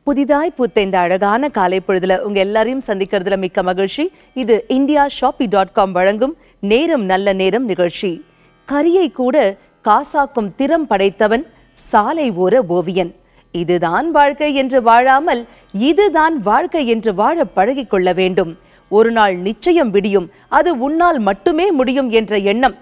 புதிதாய் பூத்த இந்த அழகான காலை பொழுதுல உங்க எல்லாரையும் சந்திக்கிறதுல மிக்க மகிழ்ச்சி. இது indiashopee.com வழங்கும் நேரம் நல்ல நேரம் நிகழ்ச்சி. கரியை கூட காசாக்கும் திறம் படைத்தவன் சாலை ஓர ஓவியன். இதுதான் வாழ்க்கை என்று வாழாமல் இதுதான் வாழ்க்கை என்று வாழ பழகிக் கொள்ள வேண்டும். ஒரு நாள் நிச்சயம் விடியும், அது உன்னால் மட்டுமே முடியும் என்ற எண்ணம்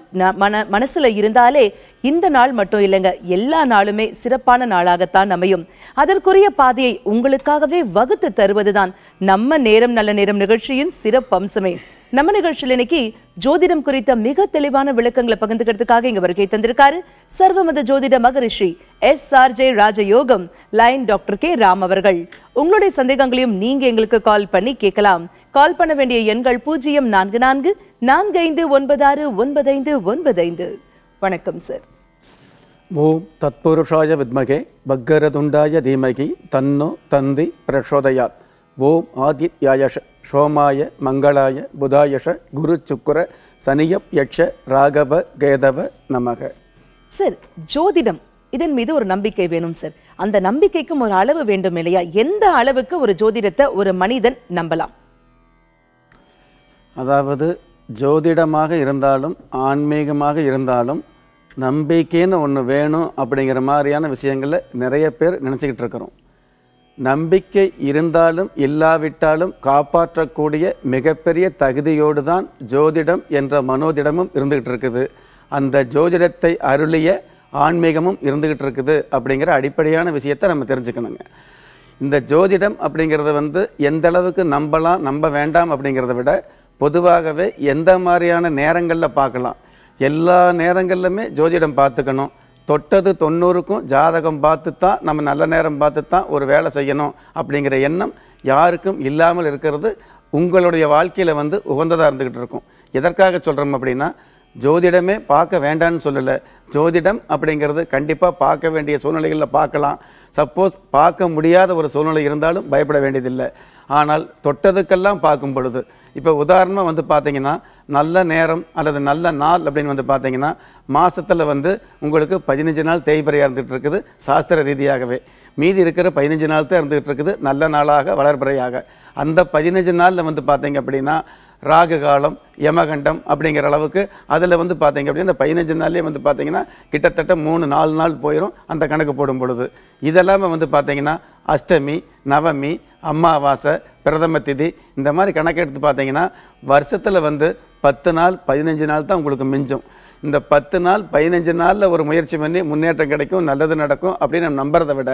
மனசுல இருந்தாலே இந்த நாள் மட்டும் இல்லைங்க, எல்லா நாளுமே சிறப்பான நாளாகத்தான் அமையும். அதற்குரிய பாதையை உங்களுக்காகவே வகுத்து தருவதுதான் நம்ம நேரம் நல்ல நேரம் நிகழ்ச்சியின் சிறப்பம்சமே. நம்ம நிகழ்ச்சியில் இன்னைக்கு ஜோதிடம் குறித்த மிக தெளிவான விளக்கங்களை பகிர்ந்துக்கிறதுக்காக இங்க வருகை தந்திருக்காரு சர்வமத ஜோதிட மகரிஷி SRJ ராஜயோகம் லைன் டாக்டர் கே ராம் அவர்கள். உங்களுடைய சந்தேகங்களையும் நீங்க எங்களுக்கு கால் பண்ணி கேட்கலாம். கால் பண்ண வேண்டிய எண்கள் 0444596595. வணக்கம் சார். ஓம் தத்புருஷாய வித்மகே பக்கரதுண்டாய தீமகி தன்னோ தந்தி பிரசோதயாத். ஓம் ஆதித்யாயஷ சோமாய மங்களாய புதாயஷ குரு சுக்கர சனியப் யக்ஷ ராகவ கேதவ நமக. சார், ஜோதிடம் இதன் மீது ஒரு நம்பிக்கை வேணும் சார். அந்த நம்பிக்கைக்கும் ஒரு அளவு வேண்டும் இல்லையா? எந்த அளவுக்கு ஒரு ஜோதிடத்தை ஒரு மனிதன் நம்பலாம்? அதாவது ஜோதிடமாக இருந்தாலும் ஆன்மீகமாக இருந்தாலும் நம்பிக்கைன்னு ஒன்று வேணும் அப்படிங்கிற மாதிரியான விஷயங்களை நிறைய பேர் நினச்சிக்கிட்டு இருக்கிறோம். நம்பிக்கை இருந்தாலும் இல்லாவிட்டாலும் காப்பாற்றக்கூடிய மிகப்பெரிய தகுதியோடு தான் ஜோதிடம் என்ற மனோதிடமும் இருந்துகிட்டு இருக்குது. அந்த ஜோதிடத்தை அருளிய ஆன்மீகமும் இருந்துகிட்டு இருக்குது அப்படிங்கிற அடிப்படையான விஷயத்தை நம்ம தெரிஞ்சுக்கணுங்க. இந்த ஜோதிடம் அப்படிங்கிறத எந்த அளவுக்கு நம்பலாம் நம்ப வேண்டாம் அப்படிங்கிறத விட பொதுவாகவே எந்த மாதிரியான நேரங்களில் பார்க்கலாம், எல்லா நேரங்கள்லுமே ஜோதிடம் பார்த்துக்கணும். தொட்டது 90க்கும் ஜாதகம் பார்த்து தான் நம்ம நல்ல நேரம் பார்த்து தான் ஒரு வேலை செய்யணும் அப்படிங்கிற எண்ணம் யாருக்கும் இல்லாமல் இருக்கிறது உங்களுடைய வாழ்க்கையில் உகந்ததாக இருந்துக்கிட்டு இருக்கும். எதற்காக சொல்கிறோம் அப்படின்னா, ஜோதிடமே பார்க்க வேண்டான்னு சொல்லலை. ஜோதிடம் அப்படிங்கிறது கண்டிப்பாக பார்க்க வேண்டிய சூழ்நிலைகளில் பார்க்கலாம். சப்போஸ் பார்க்க முடியாத ஒரு சூழ்நிலை இருந்தாலும் பயப்பட வேண்டியதில்லை. ஆனால் தொட்டதுக்கெல்லாம் பார்க்கும் பொழுது, இப்போ உதாரணமாக பார்த்தீங்கன்னா நல்ல நேரம் அல்லது நல்ல நாள் அப்படின்னு பார்த்தீங்கன்னா மாதத்தில் உங்களுக்கு 15 நாள் தேய்பிறையாக இருந்துகிட்டு இருக்குது சாஸ்திர ரீதியாகவே. மீதி இருக்கிற 15 நாள் தான் இருந்துகிட்டு இருக்குது நல்ல நாளாக வளர்பிறையாக. அந்த 15 நாளில் பார்த்தீங்க அப்படின்னா ராகு காலம் யமகண்டம் அப்படிங்கிற அளவுக்கு அதில் பார்த்தீங்க அப்படின்னா இந்த 15 நாள்லேயே பார்த்தீங்கன்னா கிட்டத்தட்ட 3-4 நாள் போயிடும் அந்த கணக்கு போடும் பொழுது. இதெல்லாமல் பார்த்தீங்கன்னா அஷ்டமி, நவமி, அமாவாசை, பிரதம திதி இந்த மாதிரி கணக்கெடுத்து பார்த்தீங்கன்னா வருஷத்தில் 10 நாள் 15 நாள் தான் உங்களுக்கு மிஞ்சும். இந்த 10 நாள் 15 நாளில் ஒரு முயற்சி பண்ணி முன்னேற்றம் கிடைக்கும், நல்லது நடக்கும் அப்படின்னு நம்ம நம்புறதை விட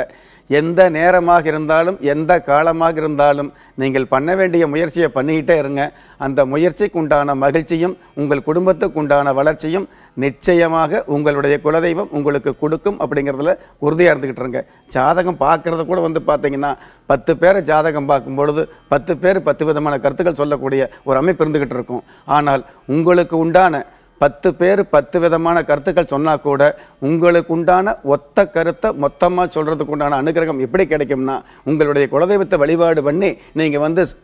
எந்த நேரமாக இருந்தாலும் எந்த காலமாக இருந்தாலும் நீங்கள் பண்ண வேண்டிய முயற்சியை பண்ணிக்கிட்டே இருங்க. அந்த முயற்சிக்கு உண்டான மகிழ்ச்சியும் உங்கள் குடும்பத்துக்கு உண்டான வளர்ச்சியும் நிச்சயமாக உங்களுடைய குலதெய்வம் உங்களுக்கு கொடுக்கும் அப்படிங்கிறதுல உறுதியாக இருந்துக்கிட்டு இருங்க. ஜாதகம் பார்க்குறது கூட பார்த்தீங்கன்னா 10 பேரை ஜாதகம் பார்க்கும் பொழுது 10 பேர் 10 விதமான கருத்துக்கள் சொல்லக்கூடிய ஒரு அமைப்பு இருந்துக்கிட்டு இருக்கும். ஆனால் உங்களுக்கு உண்டான 10 பேர் 10 விதமான கருத்துக்கள் சொன்னால் கூட உங்களுக்கு உண்டான ஒத்த கருத்தை மொத்தமாக சொல்கிறதுக்கு உண்டான அனுகிரகம் எப்படி கிடைக்கும்னா, உங்களுடைய குலதெய்வத்தை வழிபாடு பண்ணி நீங்கள்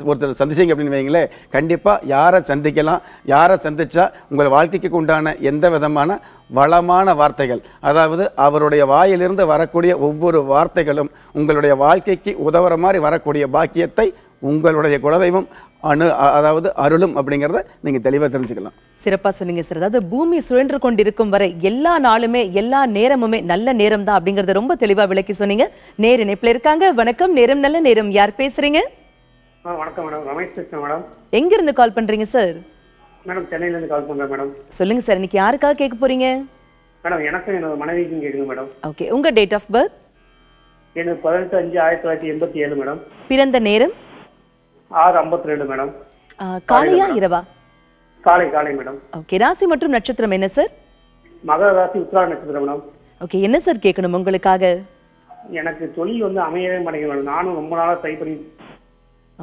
ஒருத்தர் சந்திச்சிங்க அப்படின்னு வைங்களே, கண்டிப்பாக யாரை சந்திக்கலாம், யாரை சந்தித்தா உங்கள் வாழ்க்கைக்கு உண்டான எந்த விதமான வளமான வார்த்தைகள், அதாவது அவருடைய வாயிலிருந்து வரக்கூடிய ஒவ்வொரு வார்த்தைகளும் உங்களுடைய வாழ்க்கைக்கு உதவுற மாதிரி வரக்கூடிய பாக்கியத்தை உங்களுடைய குலதெய்வம் அதாவது அருளும் அப்படிங்கிறத நீங்கள் தெளிவாக தெரிஞ்சுக்கலாம். சிறப்பா சொன்னீங்க சார். அதாவது பூமி சுழன்று கொண்டிருக்கும் வரை எல்லா நாளுமே எல்லா நேரமுமே நல்ல நேரம் தான் அப்படிங்கறத ரொம்ப தெளிவா விளக்கி சொன்னீங்க. நேர இணைப்புல இருக்காங்க. வணக்கம், நேரம் நல்ல நேரம். யார் பேசுறீங்க? வணக்கம் மேடம், ரமேஷ் பேசுறேன் மேடம். எங்க இருந்து கால் பண்றீங்க சார்? மேடம், சென்னையில இருந்து கால் பண்றேன் மேடம். சொல்லுங்க சார், இன்னைக்கு யாருக்காக கேட்க போறீங்க? மேடம், எனக்கு என்னோட மனைவிக்கும் கேக்குது மேடம். ஓகே, உங்க டேட் ஆஃப் பர்த்? எனக்கு 18/5/1987 மேடம். பிறந்த நேரம்? 6:52 மேடம். காலையா இரவா? காலை மேடம். ஓகே, ராசி மற்றும் நட்சத்திரம் என்ன சார்? மகர ராசி, உத்திராட நட்சத்திரம் மேடம். ஓகே, என்ன சார் கேட்கணும் உங்களுக்காக? எனக்கு தொழில் அமையவே மாட்டேங்குது மேடம். நானும் ரொம்ப நாளா ட்ரை பண்ணி.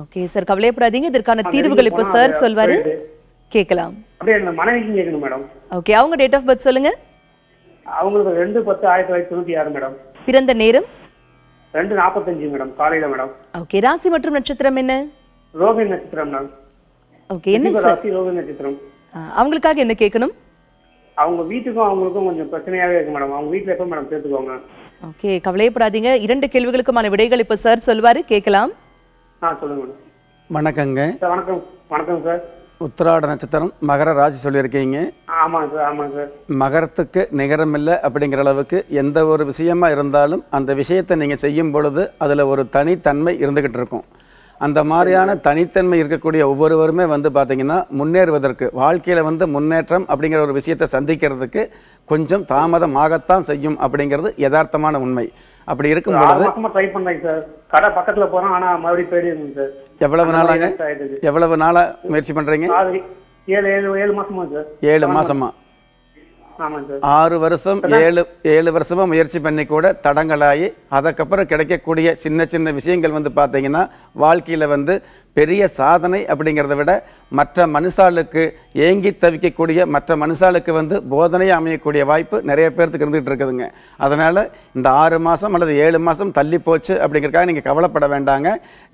ஓகே சார், கவலைப்படாதீங்க, இதற்கான தீர்வுகள் இப்ப சார் சொல்வாரு, கேட்கலாம். அப்படியே என் மனைவிக்கும் கேட்கணும் மேடம். ஓகே, அவங்க டேட் ஆஃப் பர்த் சொல்லுங்க. அவங்களுக்கு 2/10/1996 மேடம். பிறந்த நேரம்? 2:45 மேடம், காலையில மேடம். ஓகே, ராசி மற்றும் நட்சத்திரம் என்ன? ரோகிணி நட்சத்திரம் மேடம். ஓகே, என்ன ராசி ரோகிணி நட்சத்திரம். அவங்களுக்காக என்ன கேட்கணும்? அவங்க வீட்டுக்கும் அவங்களுக்கும் கொஞ்சம் பிரச்சனையாவே இருக்கு மேடம். அவங்க வீட்டுல எப்ப மேடம் சேர்த்துக்கோங்க? ஓகே, கவலையப்படாதீங்க. 2 கேள்விகளுக்குமான விடைகள் இப்ப சார் சொல்வாரு, கேட்கலாம். சொல்லுங்க மேடம். வணக்கங்க. வணக்கம். வணக்கம் சார். உத்திராட நட்சத்திரம் மகர ராசி சொல்லியிருக்கீங்க. ஆமாங்க சார். ஆமாங்க சார். மகரத்துக்கு நிகரமில்லை அப்படிங்கிற அளவுக்கு எந்த ஒரு விஷயமா இருந்தாலும் அந்த விஷயத்தை நீங்கள் செய்யும் பொழுது அதில் ஒரு தனித்தன்மை இருந்துக்கிட்டு இருக்கும். அந்த மாதிரியான தனித்தன்மை இருக்கக்கூடிய ஒவ்வொருவருமே வந்து பார்த்தீங்கன்னா முன்னேறுவதற்கு, வாழ்க்கையில் வந்து முன்னேற்றம் அப்படிங்கிற ஒரு விஷயத்தை சந்திக்கிறதுக்கு கொஞ்சம் தாமதமாகத்தான் செய்யும் அப்படிங்கிறது யதார்த்தமான உண்மை. அப்படி இருக்கும் பொழுது ட்ரை பண்ணேன் சார். கடை பக்கத்தில் போகிறோம், ஆனால் மறுபடியும் போயிடுங்க சார். எவ்வளவு நாளா முயற்சி பண்றீங்க? 7 மாசமா சார். 7 மாசமா? 6 வருஷம் 7 வருஷமா முயற்சி பண்ணி கூட தடங்களாகி அதுக்கப்புறம் கிடைக்கக்கூடிய சின்ன சின்ன விஷயங்கள் வந்து பார்த்தீங்கன்னா வாழ்க்கையில் வந்து பெரிய சாதனை அப்படிங்கிறத விட மற்ற மனுஷாளுக்கு ஏங்கி தவிக்கக்கூடிய மற்ற மனுஷாளுக்கு வந்து போதனையாக அமையக்கூடிய வாய்ப்பு நிறைய பேர்த்துக்கு இருந்துகிட்டு இருக்குதுங்க. அதனால் இந்த 6 மாதம் அல்லது 7 மாதம் தள்ளி போச்சு அப்படிங்கிறதுக்காக நீங்கள் கவலைப்பட வேண்டாங்க.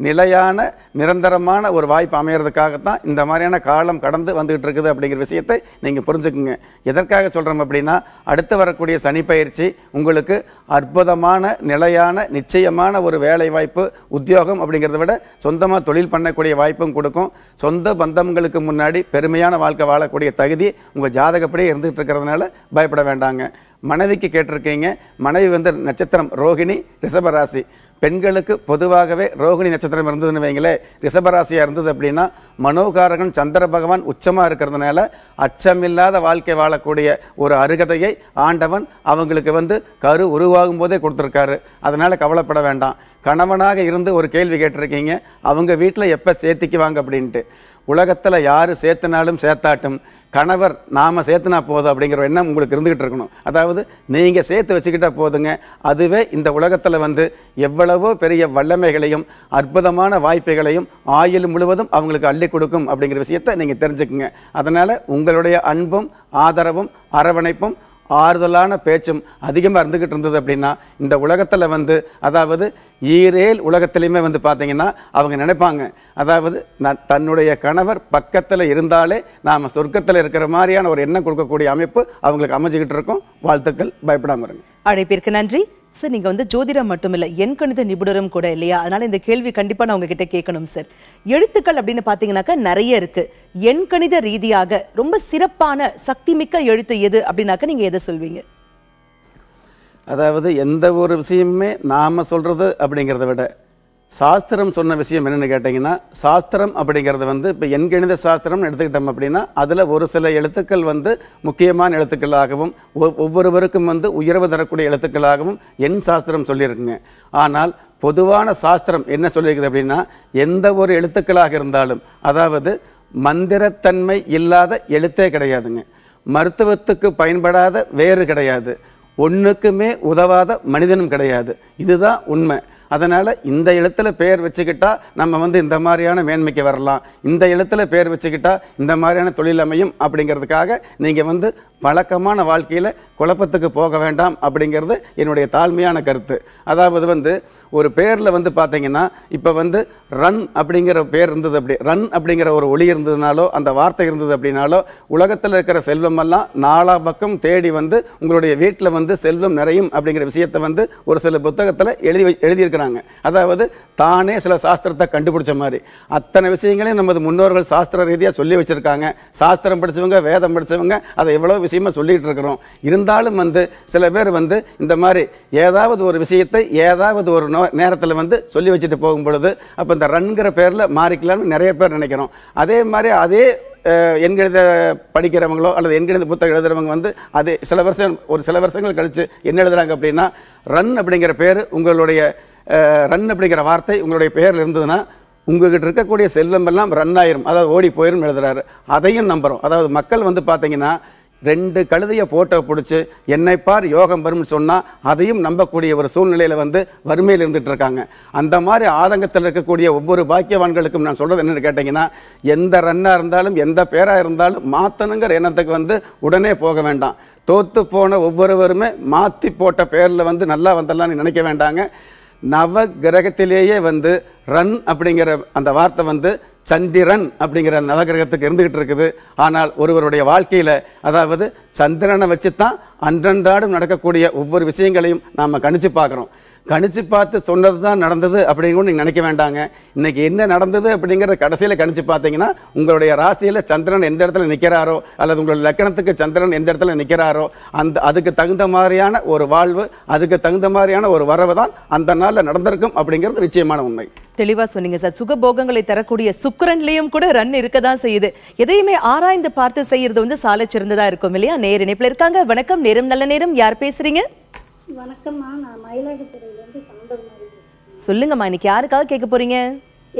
நிலையான நிரந்தரமான ஒரு வாய்ப்பு அமைகிறதுக்காகத்தான் இந்த மாதிரியான காலம் கடந்து வந்துகிட்டு இருக்குது அப்படிங்கிற விஷயத்தை நீங்கள் புரிஞ்சுக்குங்க. எதற்காக சொல்கிறோம் அப்படின்னா, அடுத்து வரக்கூடிய சனி பயிற்சி உங்களுக்கு அற்புதமான நிலையான நிச்சயமான ஒரு வேலை வாய்ப்பு, உத்தியோகம் அப்படிங்கிறத விட சொந்தமாக தொழில் பண்ணக்கூடிய வாய்ப்பும் கொடுக்கும். சொந்த பந்தங்களுக்கு முன்னாடி பெருமையான வாழ்க்கை வாழக்கூடிய தகுதி உங்கள் ஜாதகப்படியே இருந்துகிட்டு இருக்கிறதுனால பயப்பட வேண்டாங்க. மனைவிக்கு கேட்டிருக்கீங்க. மனைவி வந்து நட்சத்திரம் ரோகிணி, ரிஷபராசி. பெண்களுக்கு பொதுவாகவே ரோகிணி நட்சத்திரம் இருந்ததுன்னு வைங்களே, ரிஷபராசியாக இருந்தது அப்படின்னா மனோகாரகன் சந்திர பகவான் உச்சமாக இருக்கிறதுனால அச்சமில்லாத வாழ்க்கை வாழக்கூடிய ஒரு அருகதையை ஆண்டவன் அவங்களுக்கு வந்து கரு உருவாகும் போதே கொடுத்துருக்காரு. அதனால் கவலைப்பட வேண்டாம். கணவனாக இருந்து ஒரு கேள்வி கேட்டிருக்கீங்க, அவங்க வீட்டில் எப்போ சேர்த்திக்குவாங்க அப்படின்ட்டு. உலகத்தில் யார் சேர்த்தினாலும் சேர்த்தாட்டும் கணவர் நாம் சேர்த்துனா போதும் அப்படிங்கிற எண்ணம் உங்களுக்கு இருந்துகிட்டு இருக்கணும். அதாவது நீங்கள் சேர்த்து வச்சுக்கிட்டா போதுங்க. அதுவே இந்த உலகத்தில் வந்து எவ்வளவோ பெரிய வல்லமைகளையும் அற்புதமான வாய்ப்புகளையும் ஆயுள் முழுவதும் அவங்களுக்கு அள்ளி கொடுக்கும் அப்படிங்கிற விஷயத்தை நீங்கள் தெரிஞ்சுக்குங்க. அதனால் உங்களுடைய அன்பும் ஆதரவும் அரவணைப்பும் ஆறுதலான பேச்சும் அதிகமாக இருந்துக்கிட்டு இருந்தது அப்படின்னா இந்த உலகத்தில் வந்து, அதாவது ஈரேல் உலகத்திலையுமே வந்து பார்த்தீங்கன்னா அவங்க நினைப்பாங்க, அதாவது தன்னுடைய கணவர் பக்கத்தில் இருந்தாலே நாம் சொர்க்கத்தில் இருக்கிற மாதிரியான ஒரு எண்ணம் கொடுக்கக்கூடிய அமைப்பு அவங்களுக்கு அமைஞ்சிக்கிட்டு இருக்கும். வாழ்த்துக்கள், பயப்படாமல் இருங்க. அழைப்பிற்கு நன்றி சார். நீங்க வந்து ஜோதிடம் மட்டும் இல்ல, எண்கணித நிபுணரும் கூட இல்லையா? அதனால இந்த கேள்வி கண்டிப்பா நான் உங்ககிட்ட கேட்கணும் சார். எழுத்துக்கள் அப்படின்னு பாத்தீங்கன்னாக்கா நிறைய இருக்கு. எண்கணித ரீதியாக ரொம்ப சிறப்பான சக்தி மிக்க எழுத்து எது அப்படின்னாக்க நீங்க எதை சொல்வீங்க? அதாவது எந்த ஒரு விஷயமுமே நாம சொல்றது அப்படிங்கிறத விட சாஸ்திரம் சொன்ன விஷயம் என்னென்னு கேட்டிங்கன்னா, சாஸ்திரம் அப்படிங்கிறது வந்து இப்போ எண்கணித சாஸ்திரம்னு எடுத்துக்கிட்டோம் அப்படின்னா அதில் ஒரு சில எழுத்துக்கள் வந்து முக்கியமான எழுத்துக்களாகவும் ஒவ்வொருவருக்கும் வந்து உயர்வு தரக்கூடிய எழுத்துக்களாகவும் எண் சாஸ்திரம் சொல்லியிருக்குங்க. ஆனால் பொதுவான சாஸ்திரம் என்ன சொல்லியிருக்குது அப்படின்னா, எந்த ஒரு எழுத்துக்களாக இருந்தாலும், அதாவது மந்திரத்தன்மை இல்லாத எழுத்தே கிடையாதுங்க. மருத்துவத்துக்கு பயன்படாத வேறு கிடையாது. ஒன்றுக்குமே உதவாத மனிதனும் கிடையாது. இதுதான் உண்மை. அதனால் இந்த எழுத்தில் பெயர் வச்சுக்கிட்டா நம்ம வந்து இந்த மாதிரியான மேன்மைக்கு வரலாம், இந்த எழுத்தில் பெயர் வச்சுக்கிட்டா இந்த மாதிரியான தொழில் அமையும் அப்படிங்கிறதுக்காக நீங்கள் வந்து வழக்கமான வாழ்க்கையில் குழப்பத்துக்கு போக வேண்டாம் அப்படிங்கிறது என்னுடைய தாழ்மையான கருத்து. அதாவது வந்து ஒரு பேரில் வந்து பார்த்தீங்கன்னா, இப்போ வந்து ரன் அப்படிங்கிற பேர் இருந்தது, அப்படி ரன் அப்படிங்கிற ஒரு ஒளி இருந்ததுனாலோ அந்த வார்த்தை இருந்தது அப்படின்னாலோ உலகத்தில் இருக்கிற செல்வமெல்லாம் 4 பக்கம் தேடி வந்து உங்களுடைய வீட்டில் வந்து செல்வம் நிறையும் அப்படிங்கிற விஷயத்தை வந்து ஒரு சில புத்தகத்தில் எழுதியிருக்கிறாங்க. அதாவது தானே சில சாஸ்திரத்தை கண்டுபிடிச்ச மாதிரி அத்தனை விஷயங்களையும் நமது முன்னோர்கள் சாஸ்திர ரீதியாக சொல்லி வச்சிருக்காங்க. சாஸ்திரம் படித்தவங்க, வேதம் படித்தவங்க அதை எவ்வளோ விஷயமா சொல்லிட்டு இருக்கிறோம். இருந்தாலும் வந்து சில பேர் வந்து இந்த மாதிரி ஏதாவது ஒரு விஷயத்தை ஏதாவது ஒரு நேரத்தில் வந்து சொல்லி வச்சுட்டு போகும் பொழுது அப்போ இந்த ரன்கிற பேரில் மாறிக்கலாம்னு நிறைய பேர் நினைக்கிறோம். அதே மாதிரி அதே எண்கணித படிக்கிறவங்களோ அல்லது எண்கணித புத்தகம் எழுதுறவங்க வந்து அது சில வருஷங்கள் கழித்து என்ன எழுதுறாங்க அப்படின்னா, ரன் அப்படிங்கிற பேர் உங்களுடைய ரன் அப்படிங்கிற வார்த்தை உங்களுடைய பெயரில் இருந்ததுன்னா உங்ககிட்ட இருக்கக்கூடிய செல்வம் எல்லாம் ரன் ஆயிரும், அதாவது ஓடி போயிரும் எழுதுறாரு. அதையும் நம்புகிறோம். அதாவது மக்கள் வந்து பார்த்தீங்கன்னா 2 கழுதையை போட்டோ பிடிச்சி என்னை பார் யோகம் வரும்னு சொன்னால் அதையும் நம்பக்கூடிய ஒரு சூழ்நிலையில் வந்து வறுமையில் இருந்துகிட்டு இருக்காங்க. அந்த மாதிரி ஆதங்கத்தில் இருக்கக்கூடிய ஒவ்வொரு பாக்கியவான்களுக்கும் நான் சொல்கிறது என்னென்னு கேட்டிங்கன்னா, எந்த ரன்னாக இருந்தாலும் எந்த பேராக இருந்தாலும் மாற்றணுங்கிற எண்ணத்துக்கு வந்து உடனே போக வேண்டாம். தோற்று போன ஒவ்வொருவருமே மாற்றி போட்ட பேரில் வந்து நல்லா வந்துடலான்னு நினைக்க வேண்டாங்க. நவ கிரகத்திலேயே வந்து ரன் அப்படிங்கிற அந்த வார்த்தை வந்து சந்திரன் அப்படிங்கிற நவகிரகத்துக்கு இருந்துகிட்டு இருக்குது. ஆனால் ஒருவருடைய வாழ்க்கையில் அதாவது சந்திரனை வச்சு தான் அன்றன்றாடும் நடக்கக்கூடிய ஒவ்வொரு விஷயங்களையும் நாம் கணிச்சு பார்க்குறோம். கணிச்சு பார்த்து சொன்னது தான் நடந்தது அப்படிங்கிறது நீங்கள் நினைக்க வேண்டாங்க. இன்னைக்கு என்ன நடந்தது அப்படிங்கிற கடைசியில் கணிச்சு பார்த்தீங்கன்னா உங்களுடைய ராசியில் சந்திரன் எந்த இடத்துல நிற்கிறாரோ அல்லது உங்களுடைய லக்கணத்துக்கு சந்திரன் எந்த இடத்துல நிற்கிறாரோ அதுக்கு தகுந்த மாதிரியான ஒரு வாழ்வு, அதுக்கு தகுந்த மாதிரியான ஒரு வரவு தான் அந்த நாளில் நடந்திருக்கும் அப்படிங்கிறது நிச்சயமான உண்மை. தெளிவா சொன்னீங்க சார். சுகபோகங்களை தரக்கூடிய சுக்கிரன்லயும் கூட ரன் இருக்கதான் செய்யுது. எதையுமே ஆராய்ந்து பார்த்து செய்யறது வந்து சாலை சிறந்ததா இருக்கும் இல்லையா? நேர் இணைப்புல இருக்காங்க. வணக்கம், நேரம் நல்ல நேரம். யார் பேசுறீங்க? வணக்கம்மா, நான் மயிலாடுதுறையிலேருந்து சந்தோஷமா. சொல்லுங்கம்மா, இன்னைக்கு யாருக்காக கேட்க போறீங்க?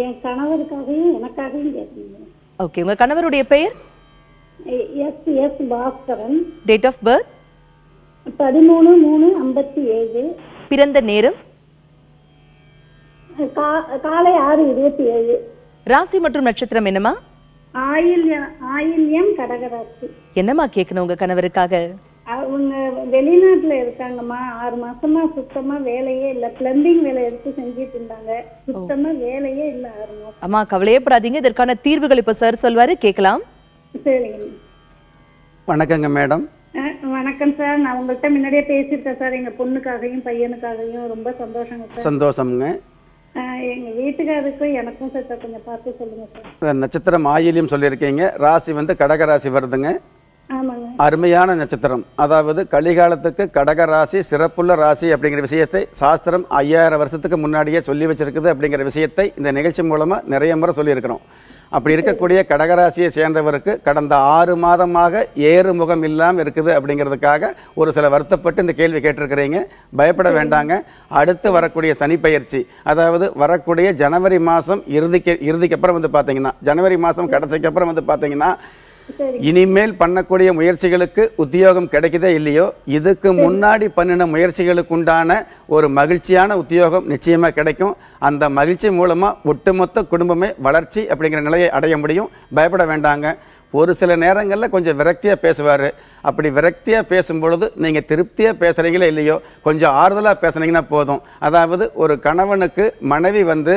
என் கணவருக்காகவும் எனக்காகவும் கேட்குறீங்க. ஓகே, உங்க கணவருடைய பெயர்? S Bhaskaran. Date of birth? 13/3/57. பிறந்த நேரம்? காலை 6:27. ராசி மற்றும் நட்சத்திரம் என்னமா? ஆயில்யம் கடகராசி. என்னமா கேட்கணும் உங்க கணவருக்காக? அவங்க வெளிநாட்டுல இருக்காங்கம்மா. 6 மாசமா சுத்தமா வேலையே இல்ல. பிளம்பிங் வேலை எடுத்து செஞ்சிட்டு இருந்தாங்க. சுத்தமா வேலையே இல்ல 6 மாசம். அம்மா கவலையப்படாதீங்க, இதற்கான தீர்வுகள் இப்ப சார் சொல்வாரு, கேட்கலாம். சரிங்க. வணக்கங்க மேடம். வணக்கம் சார். நான் உங்கள்கிட்ட முன்னாடியே பேசிட்டேன் சார். எங்க பொண்ணுக்காகவும் பையனுக்காகவும் ரொம்ப சந்தோஷங்க சார். சந்தோஷம்ங்க. எங்க வீட்டுக்காருக்கும் எனக்கும் சார் கொஞ்சம் பார்த்து சொல்லுங்க சார். நட்சத்திரம் ஆயில்யம் சொல்லியிருக்கீங்க. ராசி வந்து கடகராசி வருதுங்க. ஆமாங்க. அருமையான நட்சத்திரம். அதாவது கலிகாலத்துக்கு கடகராசி சிறப்புள்ள ராசி அப்படிங்கிற விஷயத்தை சாஸ்திரம் 5000 வருஷத்துக்கு முன்னாடியே சொல்லி வச்சிருக்குது அப்படிங்கிற விஷயத்தை இந்த நிகழ்ச்சி மூலமாக நிறைய முறை சொல்லியிருக்கிறோம். அப்படி இருக்கக்கூடிய கடகராசியை சேர்ந்தவருக்கு கடந்த 6 மாதமாக ஏறுமுகம் இல்லாமல் இருக்குது அப்படிங்கிறதுக்காக ஒரு சில வருத்தப்பட்டு இந்த கேள்வி கேட்டிருக்கிறீங்க. பயப்பட வேண்டாங்க. அடுத்து வரக்கூடிய சனி பயிற்சி, அதாவது வரக்கூடிய ஜனவரி மாதம் இறுதிக்கு அப்புறம் வந்து பார்த்தீங்கன்னா, ஜனவரி மாதம் கடைசிக்கு அப்புறம் வந்து பார்த்தீங்கன்னா, இனிமேல் பண்ணக்கூடிய முயற்சிகளுக்கு உத்தியோகம் கிடைக்குதே இல்லையோ, இதுக்கு முன்னாடி பண்ணின முயற்சிகளுக்கு உண்டான ஒரு மகிழ்ச்சியான உத்தியோகம் நிச்சயமாக கிடைக்கும். அந்த மகிழ்ச்சி மூலமாக ஒட்டுமொத்த குடும்பமே வளர்ச்சி அப்படிங்கிற நிலையை அடைய முடியும். பயப்பட வேண்டாங்க. ஒரு சில நேரங்களில் கொஞ்சம் விரக்தியாக பேசுவார். அப்படி விரக்தியாக பேசும்பொழுது நீங்கள் திருப்தியாக பேசுகிறீங்களோ இல்லையோ, கொஞ்சம் ஆறுதலாக பேசுனீங்கன்னா போதும். அதாவது ஒரு கணவனுக்கு மனைவி வந்து